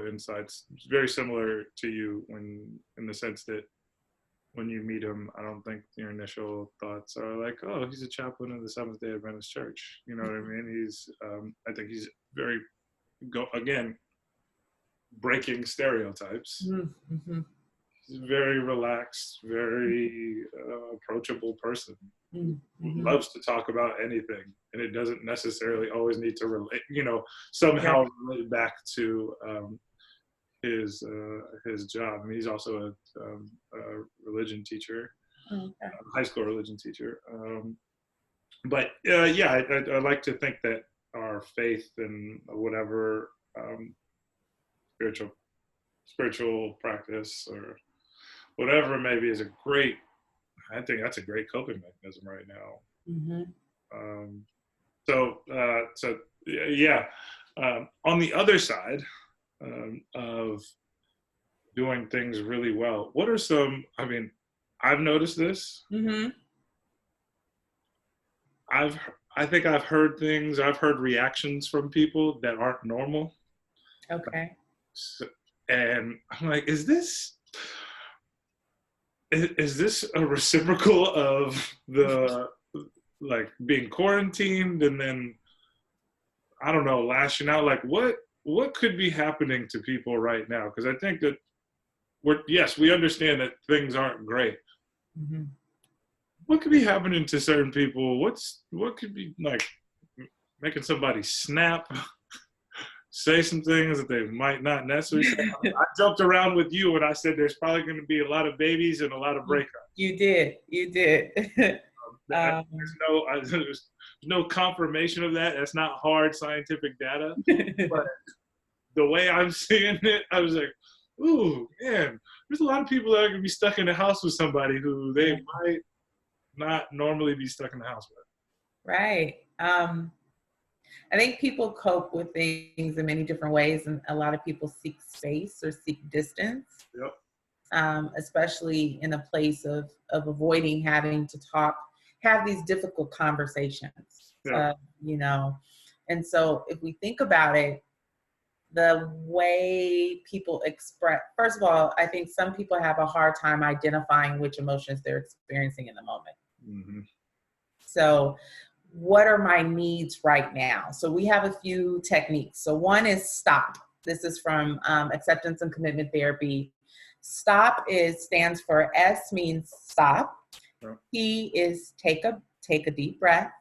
insights. It's very similar to you in the sense that when you meet him, I don't think your initial thoughts are like, oh, he's a chaplain of the Seventh Day Adventist Church. You know what I mean? I think he's very, again, breaking stereotypes. Mm-hmm. He's a very relaxed, very approachable person. Mm-hmm. Loves to talk about anything, and it doesn't necessarily always need to relate, Right. somehow relate back to his job. I mean, he's also a religion teacher, Okay. high school religion teacher. But yeah, I like to think that our faith and whatever spiritual practice or whatever it may be is a great. I think that's a great coping mechanism right now. Mm-hmm. So yeah. On the other side of doing things really well, what are some? I mean, I've noticed this. Mm-hmm. I've I think I've heard things. I've heard reactions from people that aren't normal, Okay. and I'm like, is this a reciprocal of the like being quarantined and then I don't know lashing out? Like what could be happening to people right now? Because I think that we understand that things aren't great. Mm-hmm. What could be happening to certain people? What could be like making somebody snap, say some things that they might not necessarily say? I jumped around with you and I said there's probably going to be a lot of babies and a lot of breakups. You did. You did. There's no confirmation of that. That's not hard scientific data. But the way I'm seeing it, I was like, ooh, man, there's a lot of people that are going to be stuck in the house with somebody who they might not normally be stuck in the house with. Right. I think people cope with things in many different ways, and a lot of people seek space or seek distance, especially in a place of avoiding having to have these difficult conversations, And so if we think about it, the way people express, first of all, I think some people have a hard time identifying which emotions they're experiencing in the moment. Mm-hmm. So what are my needs right now? So we have a few techniques. So one is stop. This is from acceptance and commitment therapy. Stop stands for S means stop. Sure. P is take a deep breath.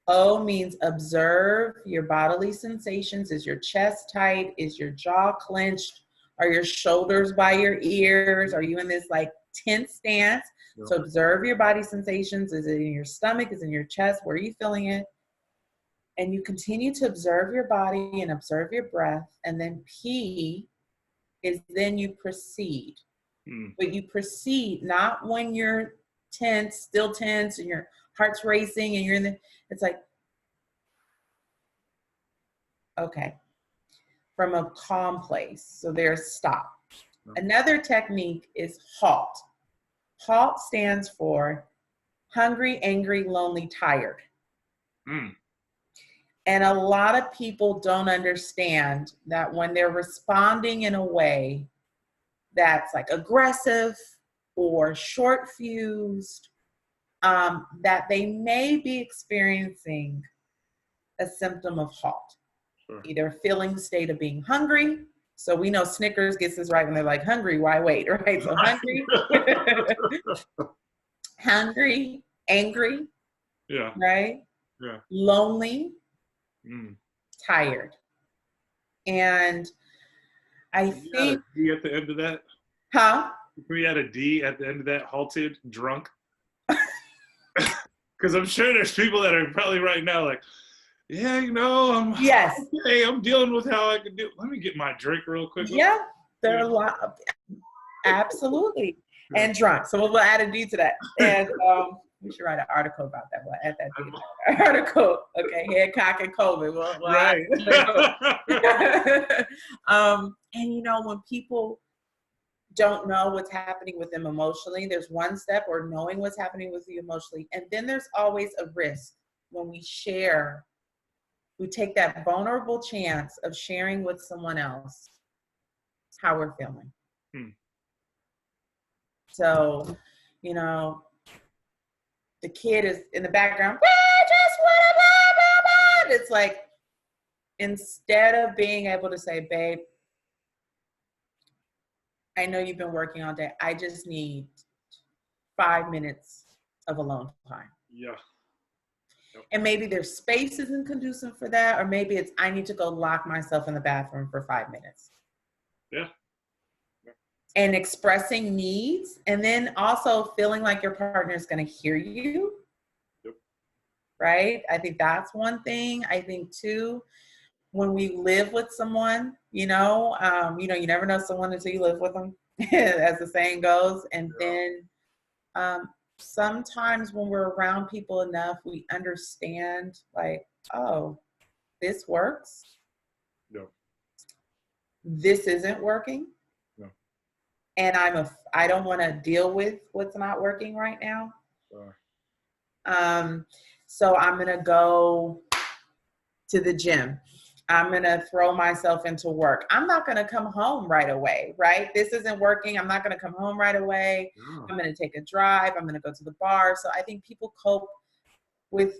O means observe your bodily sensations. Is your chest tight? Is your jaw clenched? Are your shoulders by your ears? Are you in this like tense stance? Yeah. So observe your body sensations. Is it in your stomach? Is it in your chest? Where are you feeling it? And you continue to observe your body and observe your breath. And then P is then you proceed. But you proceed not when you're tense, still tense, and your heart's racing and you're in it's like, okay, from a calm place. So there's stop. Another technique is halt. HALT stands for hungry, angry, lonely, tired. And a lot of people don't understand that when they're responding in a way that's like aggressive or short fused, that they may be experiencing a symptom of HALT. Sure. Either feeling state of being hungry. So we know Snickers gets this right when they're like, hungry, why wait, right? So hungry, hungry, angry, yeah, right? Yeah. Lonely, tired. And I think... D at the end of that? Huh? If we had a D at the end of that, halted, drunk? Because I'm sure there's people that are probably right now like, yeah, yes. Okay, I'm dealing with how I can do. Let me get my drink real quick. Yeah, There are a lot of, absolutely. And drunk. So we'll add a D to that. And we should write an article about that. We'll add that D to that article. Okay, Hancock and Coleman. We'll Right. and you know, when people don't know what's happening with them emotionally, there's one step, or knowing what's happening with you emotionally. And then there's always a risk when we share, we take that vulnerable chance of sharing with someone else how we're feeling. So, you know, the kid is in the background, just wanna blah, blah, blah. It's like, instead of being able to say, babe, I know you've been working all day. I just need 5 minutes of alone time. Yeah. Yep. And maybe their space isn't conducive for that, or maybe it's, I need to go lock myself in the bathroom for 5 minutes. Yeah. And expressing needs, and then also feeling like your partner is going to hear you. Yep. Right? I think that's one thing. I think too, when we live with someone, you you never know someone until you live with them, as the saying goes. And then sometimes when we're around people enough, we understand, like, oh, this works. No. This isn't working. No. And I don't want to deal with what's not working right now. So I'm going to go to the gym. I'm going to throw myself into work. I'm not going to come home right away, right? This isn't working. I'm not going to come home right away. No. I'm going to take a drive. I'm going to go to the bar. So I think people cope with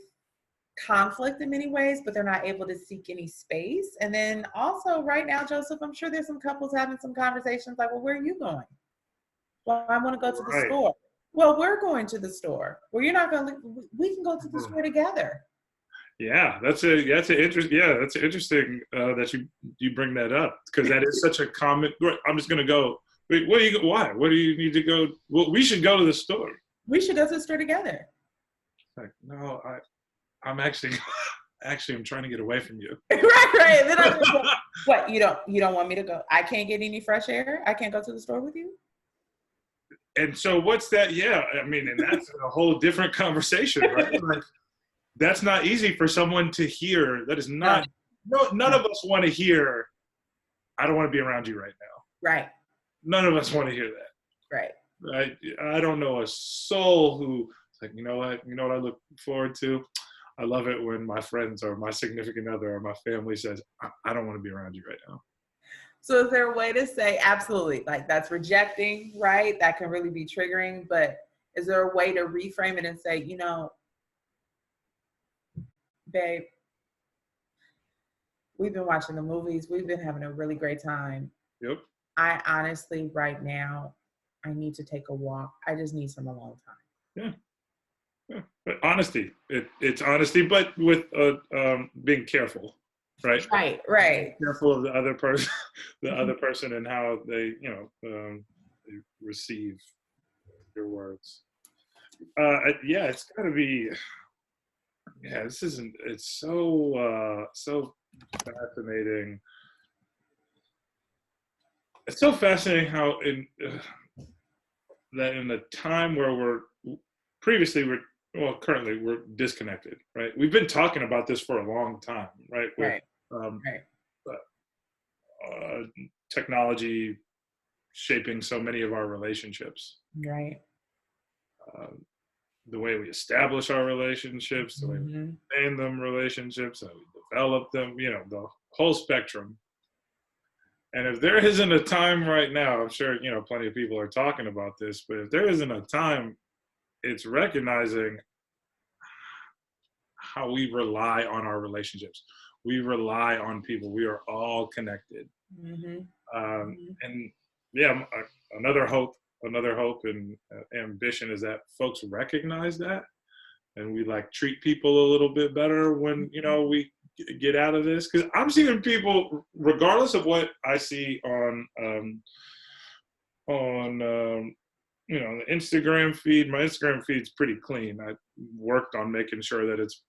conflict in many ways, but they're not able to seek any space. And then also right now, Joseph, I'm sure there's some couples having some conversations like, well, where are you going? Well, I want to go to the store. Well, we're going to the store. Well, you're not going to, we can go to the store together. Yeah, that's interesting. Yeah, that's interesting that you bring that up, because that is such a common. I'm just going to go. Wait, why? What do you need to go? Well, we should go to the store. We should go to the store together. Like, no, I'm actually I'm trying to get away from you. right. Then I'm just like, what? You don't want me to go? I can't get any fresh air? I can't go to the store with you? And so what's that? Yeah, I mean, and that's a whole different conversation, right? Like, that's not easy for someone to hear. That is not, none of us want to hear, I don't want to be around you right now. Right. None of us want to hear that. Right. I don't know a soul who, like, you know what I look forward to? I love it when my friends or my significant other or my family says, I don't want to be around you right now. So is there a way to say, absolutely, like, that's rejecting, right? That can really be triggering, but is there a way to reframe it and say, babe, we've been watching the movies. We've been having a really great time. Yep. I honestly, right now, I need to take a walk. I just need some alone time. Yeah. But honesty. It's honesty, but with being careful, right? Right. Be careful of the other person, and how they, they receive your words. It's got to be. Yeah, it's so fascinating. It's so fascinating how that in a time where currently we're disconnected, right? We've been talking about this for a long time, right? With technology shaping so many of our relationships. Right. The way we establish our relationships, the way we maintain them relationships, how we develop them, the whole spectrum. And if there isn't a time right now, I'm sure, plenty of people are talking about this, but if there isn't a time, it's recognizing how we rely on our relationships. We rely on people. We are all connected. And yeah, another hope and ambition is that folks recognize that, and we treat people a little bit better when we get out of this. Because I'm seeing people, regardless of what I see on the Instagram feed. My Instagram feed's pretty clean. I worked on making sure that it's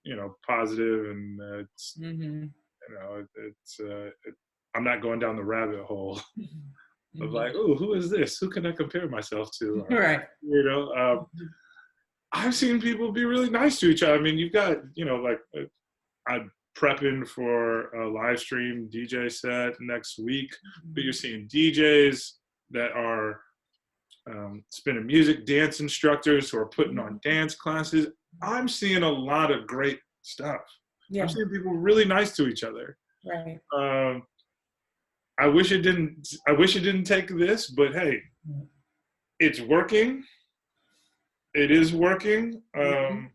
positive, and it's I'm not going down the rabbit hole. of Mhm. like, oh, who is this? Who can I compare myself to? Or, Right. you know, I've seen people be really nice to each other. I mean, you've got, you know, like I'm prepping for a live stream DJ set next week, but you're seeing DJs that are spinning music, dance instructors who are putting on dance classes. I'm seeing a lot of great stuff. I'm Yeah. seeing people really nice to each other. Right. Um, I wish it didn't. I wish it didn't take this, but hey, it's working. It is working, Mhm.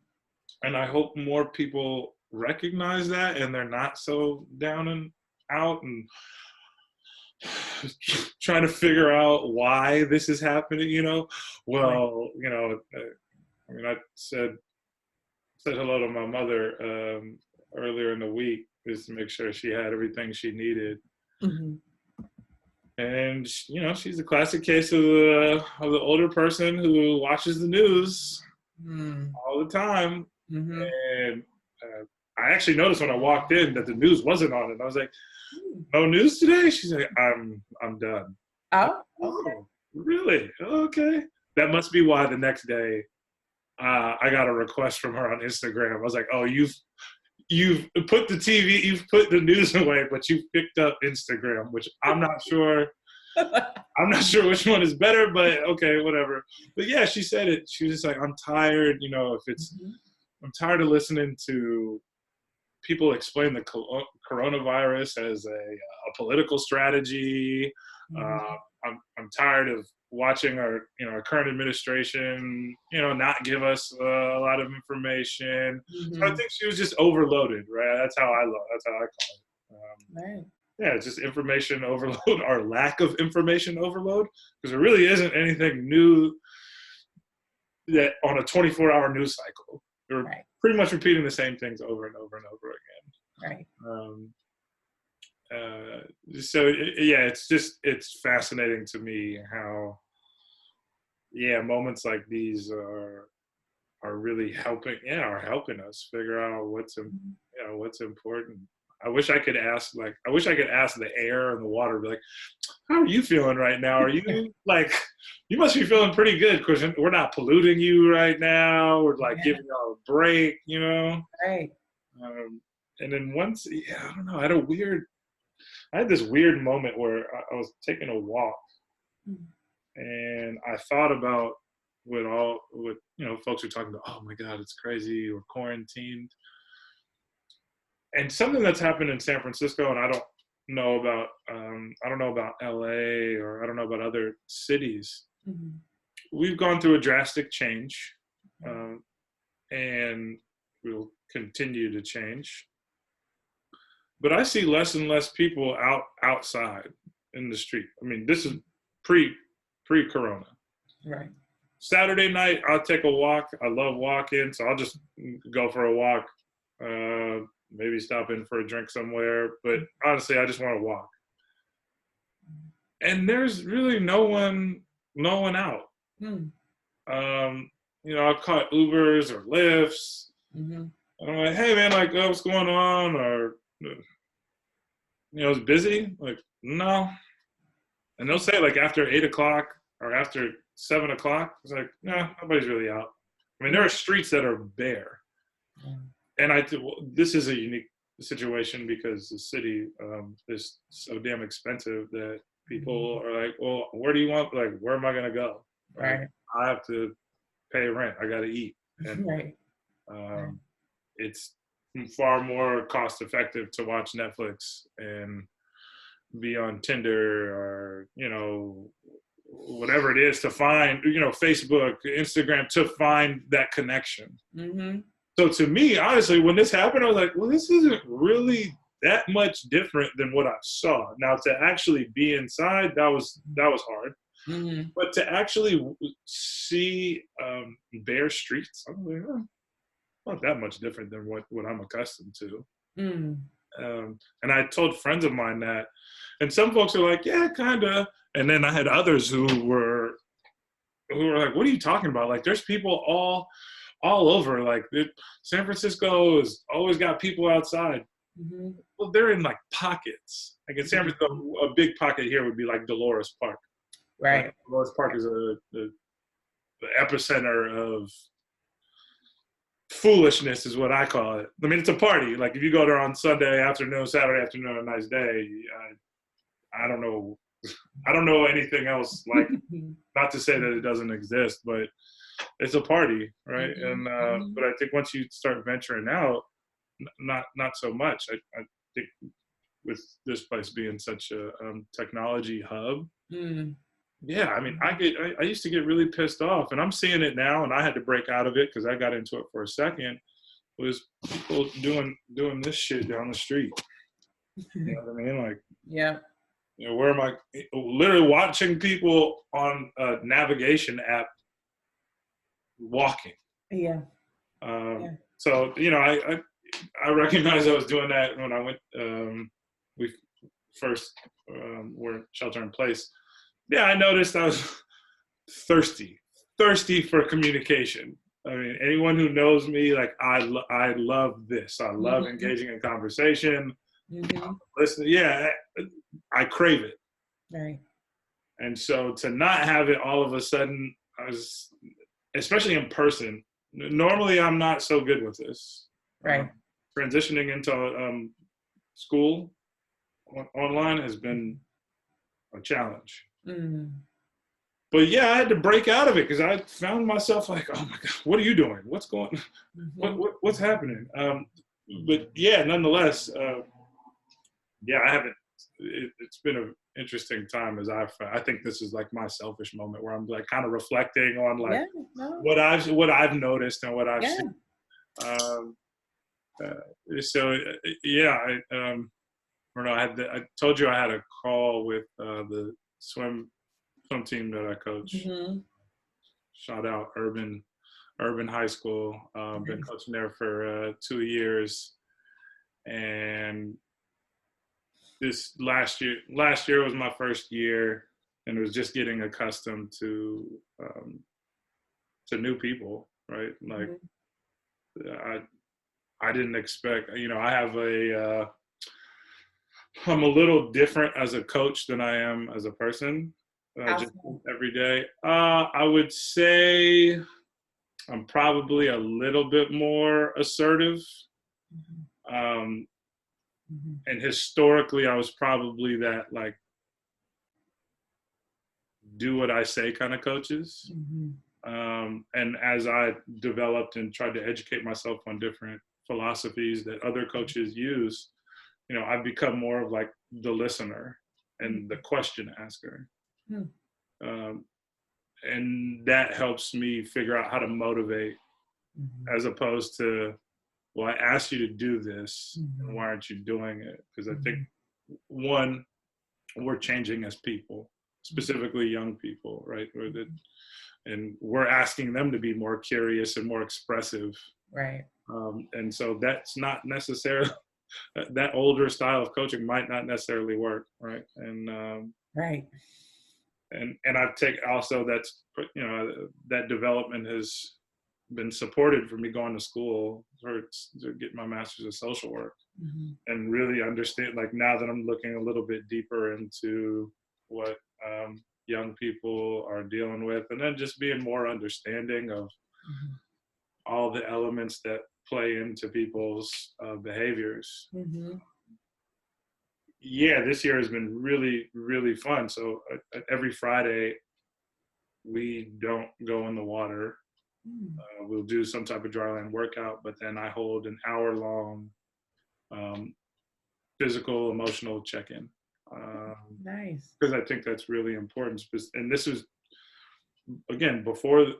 and I hope more people recognize that, and they're not so down and out and trying to figure out why this is happening. You know, Right. well, you know, I mean, I said hello to my mother earlier in the week just to make sure she had everything she needed. Mhm. And you know, she's a classic case of the older person who watches the news Mm. all the time. Mhm. And I actually noticed when I walked in that the news wasn't on, and I was like, Mm. "No news today?" She's like, "I'm done." Oh, okay. Oh, really? Okay. That must be why the next day I got a request from her on Instagram. I was like, "Oh, you've put the TV, you've put the news away, but you picked up Instagram, which I'm not sure. I'm not sure which one is better, but okay, whatever." But yeah, she said it. She was just like, "I'm tired. You know, if it's, Mhm. I'm tired of listening to people explain the coronavirus as a political strategy. Mhm. I'm tired of watching our, you know, our current administration, you know, not give us a lot of information." So I Mhm. think she was just overloaded, right? That's how I call it. Right. Yeah, it's just information overload or lack of information overload, because there really isn't anything new that on a 24-hour news cycle. They're Right. pretty much repeating the same things over and over and over Right. again. So yeah, it's fascinating to me how, yeah, moments like these are really helping, yeah, are helping us figure out Mhm. you know, what's important. I wish I could ask the air and the water, be like, how are you feeling right now? Are you like, you must be feeling pretty good because we're not polluting you right now. We're like Yeah. giving y'all a break, you know. Right. um, and then once, yeah, I don't know, I had this weird moment where I was taking a walk Mhm. and I thought about what, you know, folks are talking about. Oh my God, it's crazy. We're quarantined, and something that's happened in San Francisco, and I don't know about LA, or I don't know about other cities. Mhm. We've gone through a drastic change, um, and we'll continue to change. But I see less and less people outside in the street. I mean, this is pre Corona. Right. Saturday night, I'll take a walk. I love walking, so I'll just go for a walk. Maybe stop in for a drink somewhere. But honestly, I just want to walk. And there's really no one out. Mm. Um, you know, I've caught Ubers or Lyfts. Mhm. And I'm like, hey man, like, oh, what's going on? Or, you know, it's busy. Like, no. And they'll say like after 8 o'clock or after 7 o'clock, it's like, nah, nobody's really out. I mean, there Mm. are streets that are bare. Yeah. And this is a unique situation because the city is so damn expensive that people Mhm. are like, well, where do you want? Like, where am I gonna go? Like, Right. I have to pay rent. I got to eat, and Right. Right. um, it's far more cost effective to watch Netflix and be on Tinder or, you know, whatever it is, to find, you know, Facebook, Instagram, to find that connection. Mhm. So to me, honestly, when this happened, I was like, well, this isn't really that much different than what I saw. Now to actually be inside, that was hard. Mhm. But to actually see bare streets, I'm like, oh, not that much different than what I'm accustomed to. Mm. And I told friends of mine that, and some folks are like, yeah, kind of. And then I had others who were like, what are you talking about? Like, there's people all over. Like, San Francisco has always got people outside. Mhm. Well, they're in like pockets. Like in San Francisco, Mhm. a big pocket here would be like Dolores Park. Right. Lawrence Park is the epicenter of foolishness, is what I call it. I mean, it's a party. Like if you go there on Sunday afternoon, Saturday afternoon, a nice day. I don't know. I don't know anything else like. Not to say that it doesn't exist, but it's a party, right? And but I think once you start venturing out, not so much. I think with this place being such a technology hub, Mm. yeah. I mean, I used to get really pissed off, and I'm seeing it now, and I had to break out of it because I got into it for a second. Was people doing this shit down the street? You know what I mean? Like, Yeah. you know, where am I? Literally watching people on a navigation app walking. Yeah. Um, Yeah. so you know, I recognized I was doing that when I went. We first were shelter in place. Yeah, I noticed I was thirsty for communication. I mean, anyone who knows me, like I love this. I love Mm-hmm. engaging in conversation. Mm-hmm. Listen, yeah, I crave it. Right. And so to not have it all of a sudden, I was, especially in person. Normally, I'm not so good with this. Right. Transitioning into school online has been a challenge. Mm. But yeah, I had to break out of it because I found myself like, oh my god, what are you doing? What's going? Mm-hmm. What's happening? But yeah, nonetheless, yeah, I haven't. It's been an interesting time as I think this is like my selfish moment where I'm like kind of reflecting on like Yeah. No. what I've noticed and what I've Yeah. seen. So yeah, I don't know. I told you I had a call with the swim team that I coach. Mm-hmm. Shout out Urban High School. Been Nice. coaching there for 2 years, and this last year was my first year, and it was just getting accustomed to new people, right? Like I didn't expect. You know, I have I'm a little different as a coach than I am as a person. Just Household. every day. I would say I'm probably a little bit more assertive. Mm-hmm. Um, Mm-hmm. and historically, I was probably that like do what I say kind of coaches. Mm-hmm. And as I developed and tried to educate myself on different philosophies that other coaches use, you know, I've become more of like the listener and the question asker. Mm-hmm. Um, and that helps me figure out how to motivate as opposed to, well, I asked you to do this, and why aren't you doing it? Because I think, one, we're changing as people, specifically young people, right? And we're asking them to be more curious and more expressive. Right. And so that's not necessarily, that older style of coaching might not necessarily work, right? Right. And I've taken also that's, you know, that development has been supported for me going to school to get my master's of social work Mm-hmm. and really understand, like now that I'm looking a little bit deeper into what young people are dealing with, and then just being more understanding of all the elements that play into people's behaviors. Mm-hmm. Yeah, this year has been really, really fun. So every Friday, we don't go in the water. We'll do some type of dryland workout, but then I hold an hour-long physical, emotional check-in. Nice. Because I think that's really important. And this was, again, before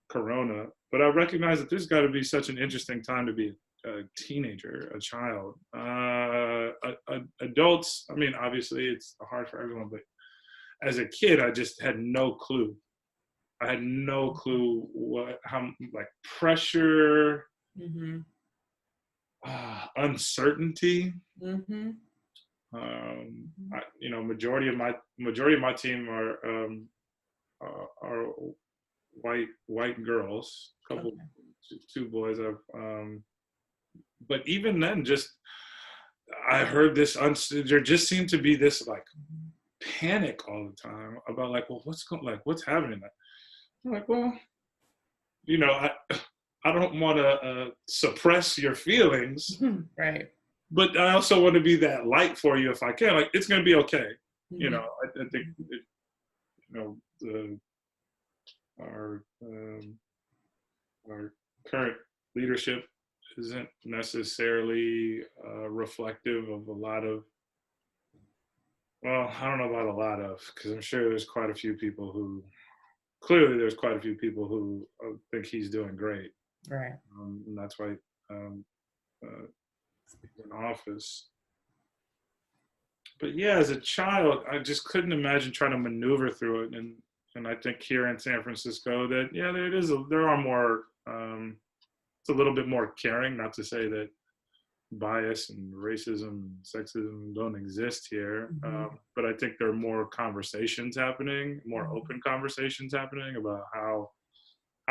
Corona, but I recognize that this got to be such an interesting time to be a teenager, a child. Adults, I mean, obviously it's hard for everyone, but as a kid, I just had no clue. I had no clue how like pressure, Mm-hmm. uncertainty. Mm-hmm. You know, majority of my team are white girls. Couple, Okay. two boys. But even then, just I heard this. There just seemed to be this like panic all the time about like, well, what's happening? I'm like, well, you know, I don't want to suppress your feelings, Right. but I also want to be that light for you if I can. Like, it's going to be okay. You Mm-hmm. know, I think you know our our current leadership isn't necessarily reflective of a lot of. Well, I don't know about a lot of, because I'm sure there's quite a few people who clearly there's quite a few people who think he's doing great, Right. and that's why um, he's in office. But yeah, as a child, I just couldn't imagine trying to maneuver through it, and I think here in San Francisco that yeah, there are more. It's a little bit more caring. Not to say that bias and racism and sexism don't exist here, Mm-hmm. but I think there are more conversations happening, more Mm-hmm. open conversations happening about how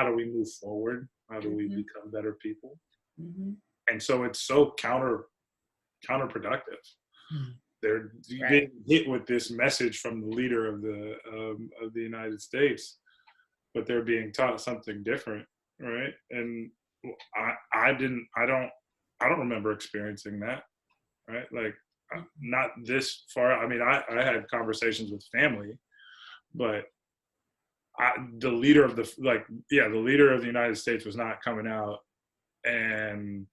do we move forward, how do we Mm-hmm. become better people, Mm-hmm. and so it's so counterproductive. Mm-hmm. They're Right. being hit with this message from the leader of the United States, but they're being taught something different, right? And I don't remember experiencing that, right? Like not this far. I mean, I had conversations with family, but the leader of the leader of the United States was not coming out and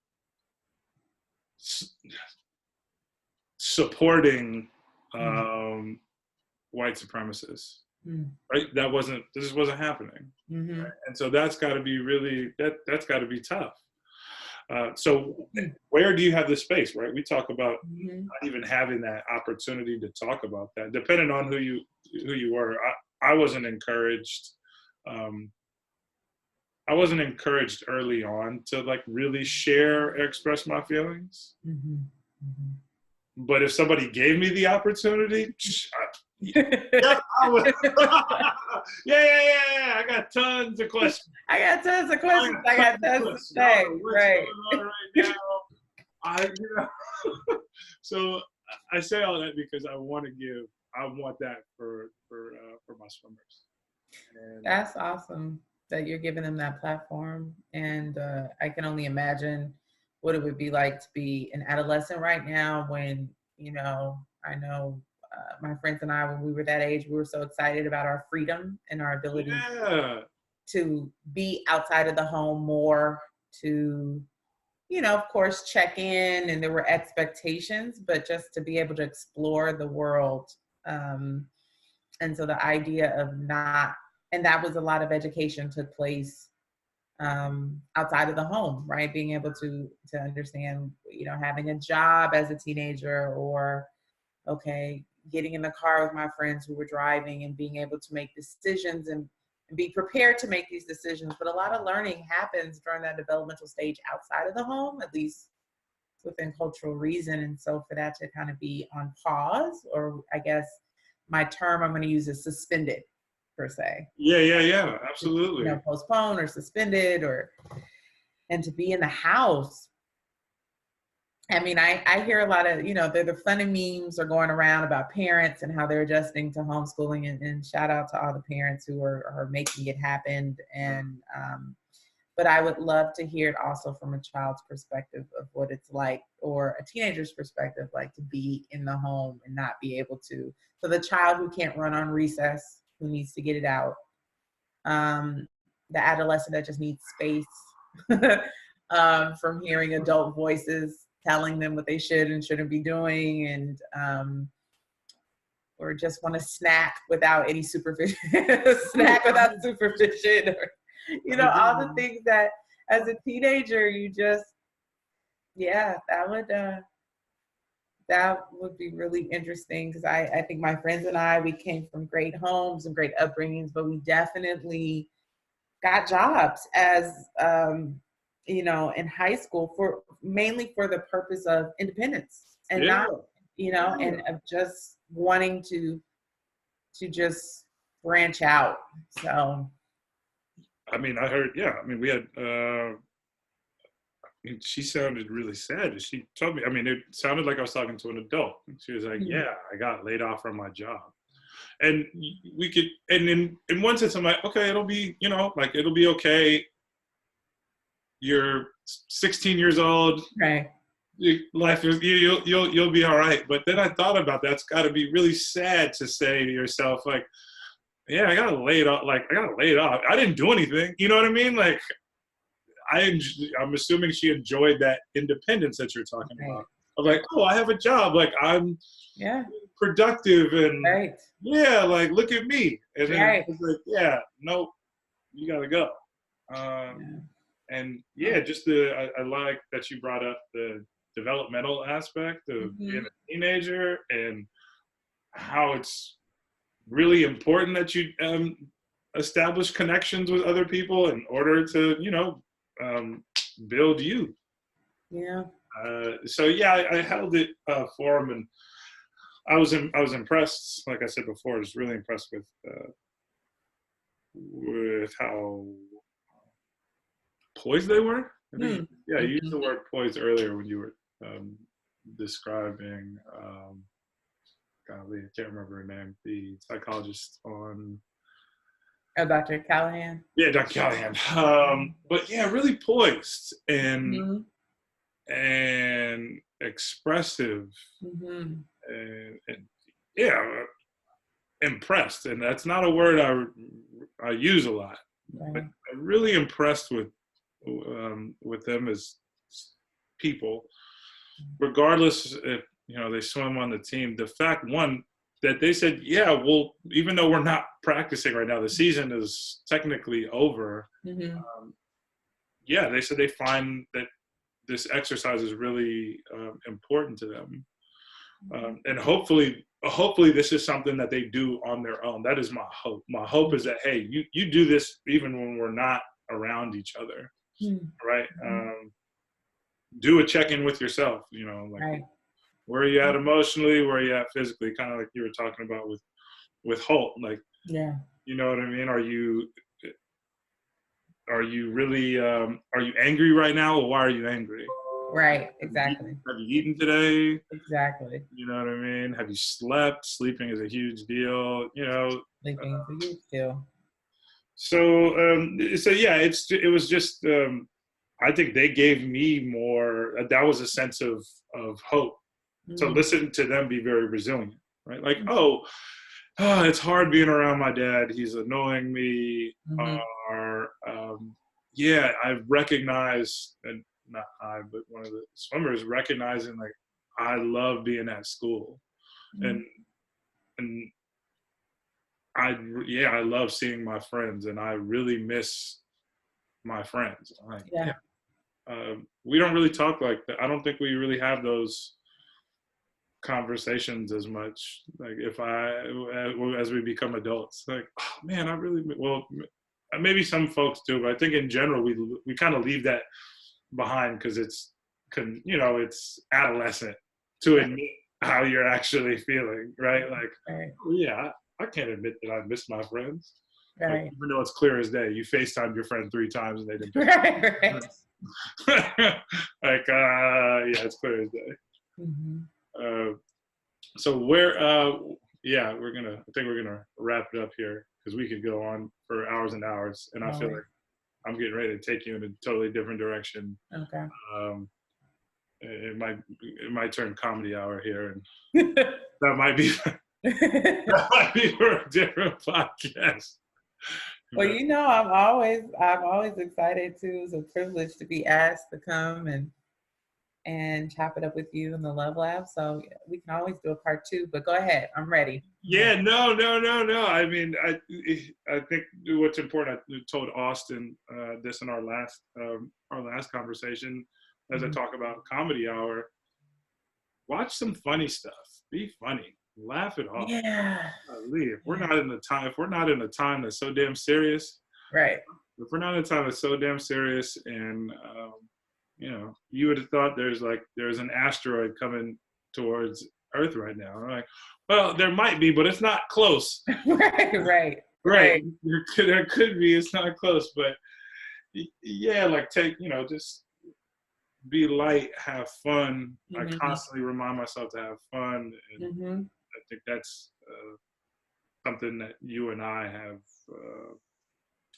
supporting Mm-hmm. um, white supremacists, Mm-hmm. right? This wasn't happening, Mm-hmm. and so that's got to be really that's got to be tough. So where do you have the space, right? We talk about Mm-hmm. not even having that opportunity to talk about that, depending on who you were. I wasn't encouraged. Um, I wasn't encouraged early on to like really share or express my feelings. Mm-hmm. Mm-hmm. But if somebody gave me the opportunity, yeah, I would. Yeah. I got tons of questions. I got tons of questions. I got tons to I don't say. know what's Right. going on right now. So I say all that because I want that for my swimmers. And That's awesome that you're giving them that platform. And I can only imagine what it would be like to be an adolescent right now when, I know my friends and I, when we were that age, we were so excited about our freedom and our ability yeah, to be outside of the home more, to, of course, check in, and there were expectations, but just to be able to explore the world. Um, and so the idea of not, and that was a lot of education took place outside of the home, right? Being able to understand, having a job as a teenager, or okay, getting in the car with my friends who were driving and being able to make decisions and be prepared to make these decisions. But a lot of learning happens during that developmental stage outside of the home, at least within cultural reason. And so for that to kind of be on pause, or I guess my term I'm going to use is suspended per se, absolutely. postponed or suspended, and to be in the house. I mean, I hear a lot of, the funny memes are going around about parents and how they're adjusting to homeschooling, and shout out to all the parents who are making it happen. And, but I would love to hear it also from a child's perspective of what it's like, or a teenager's perspective, like to be in the home and not be able to. So the child who can't run on recess, who needs to get it out, the adolescent that just needs space from hearing adult voices telling them what they should and shouldn't be doing, and or just want to snack without any supervision, snack without supervision, or all the things that as a teenager you just, that would be really interesting, because I think my friends and I, we came from great homes and great upbringings, but we definitely got jobs as in high school, for mainly for the purpose of independence, and Yeah, not, and of just wanting to just branch out. So I mean, I heard. Yeah, I mean, we had. She sounded really sad. She told me. I mean, it sounded like I was talking to an adult. She was like, "Yeah, I got laid off from my job." and we could, and in one sense, I'm like, okay, it'll be, like it'll be okay. You're 16 years old. Right. Life is you'll be all right. But then I thought about that. It's got to be really sad to say to yourself, like, yeah, I gotta lay it off. Like, I gotta lay it off. I didn't do anything. You know what I mean? Like, I'm assuming she enjoyed that independence that you're talking about. Of like, oh, I have a job. Like, I'm productive and yeah, like look at me. And then it's like, yeah, nope, you gotta go. And just I like that you brought up the developmental aspect of being a teenager and how it's really important that you establish connections with other people in order to, build you. Yeah. So yeah, I held it for him, and I was impressed. Like I said before, I was really impressed with how poised they were. I think, you used the word poised earlier when you were describing. Golly, I can't remember her name. The psychologist on. Oh, Dr. Callahan. Yeah, Dr. Callahan. But yeah, really poised and expressive, and yeah, impressed. And that's not a word I use a lot. But I'm really impressed with them as people, regardless if they swim on the team. The fact that they said, yeah, well, even though we're not practicing right now, the season is technically over. They said they find that this exercise is really important to them, and hopefully this is something that they do on their own. That is my hope. My hope is that, hey, you do this even when we're not around each other, right? Do a check-in with yourself. Where are you at emotionally? Where are you at physically? Kind of like you were talking about with Holt. Like, you know what I mean? Are you really are you angry right now, or why are you angry? Right. Exactly. Have you eaten today? Exactly. You know what I mean? Have you slept? Sleeping is a huge deal. Sleeping is a huge deal. So yeah, it was just. I think they gave me more. That was a sense of hope. To listen to them be very resilient, right? Like, it's hard being around my dad. He's annoying me. Or I recognize, and not I, but one of the swimmers recognizing, like, I love being at school, and I love seeing my friends, and I really miss my friends. Like, we don't really talk like that. I don't think we really have those conversations as much. Like, as we become adults, like, oh man, maybe some folks do, but I think in general we kind of leave that behind because it's adolescent to admit how you're actually feeling, right? Like, I can't admit that I miss my friends. Like, even though it's clear as day, you FaceTimed your friend 3 times and they didn't. Like, it's clear as day. So I think we're gonna wrap it up here because we could go on for hours and hours, and I feel like I'm getting ready to take you in a totally different direction. Okay. It might turn comedy hour here, and that might be for a different podcast. Well, I'm always excited too. It's a privilege to be asked to come and chop it up with you in the Love Lab. So we can always do a part 2, but go ahead. I'm ready. Yeah, no. I mean, I think what's important, I told Austin this in our last conversation, as I talk about comedy hour, watch some funny stuff. Be funny. Laugh it off. Yeah. If we're not in a time that's so damn serious. Right. If we're not in a time that's so damn serious, and you would have thought there's an asteroid coming towards Earth right now. I'm like, well, there might be, but it's not close. Right. There could be. It's not close, but yeah, like just be light, have fun. I constantly remind myself to have fun, and I think that's something that you and I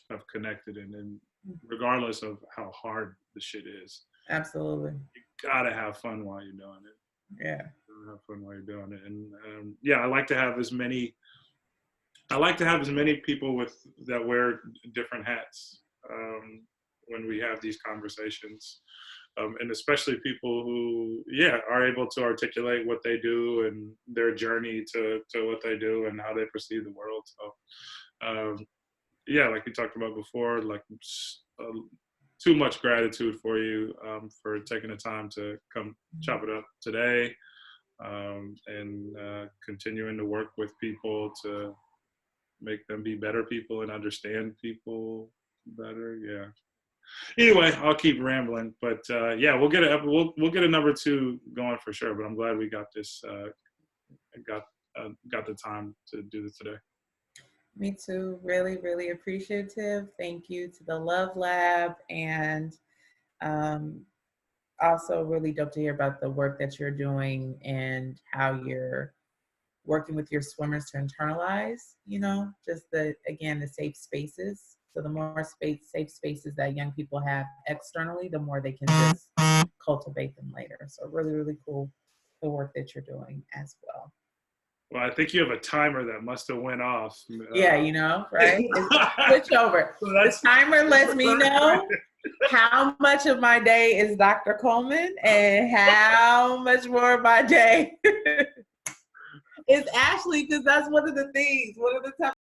have connected in, and regardless of how hard the shit is, Absolutely. you gotta have fun while you're doing it. Yeah. Have fun while you're doing it, and yeah, I like to have as many. I like to have as many people with that wear different hats when we have these conversations, and especially people who, yeah, are able to articulate what they do and their journey to what they do and how they perceive the world. So, yeah, like we talked about before, like uh, too much gratitude for you for taking the time to come chop it up today, and continuing to work with people to make them be better people and understand people better. Yeah. Anyway, I'll keep rambling, but yeah, we'll get a number two going for sure. But I'm glad we got this got the time to do this today. Me too. Really, really appreciative. Thank you to the Love Lab, and um, also really dope to hear about the work that you're doing and how you're working with your swimmers to internalize, just the safe spaces. So the more safe spaces that young people have externally, the more they can just cultivate them later. So really, really cool, the work that you're doing as well. Well, I think you have a timer that must have went off. Yeah, right? It's switch over. So the timer lets me know how much of my day is Dr. Coleman and how much more of my day is Ashley, because that's one of the things, one of the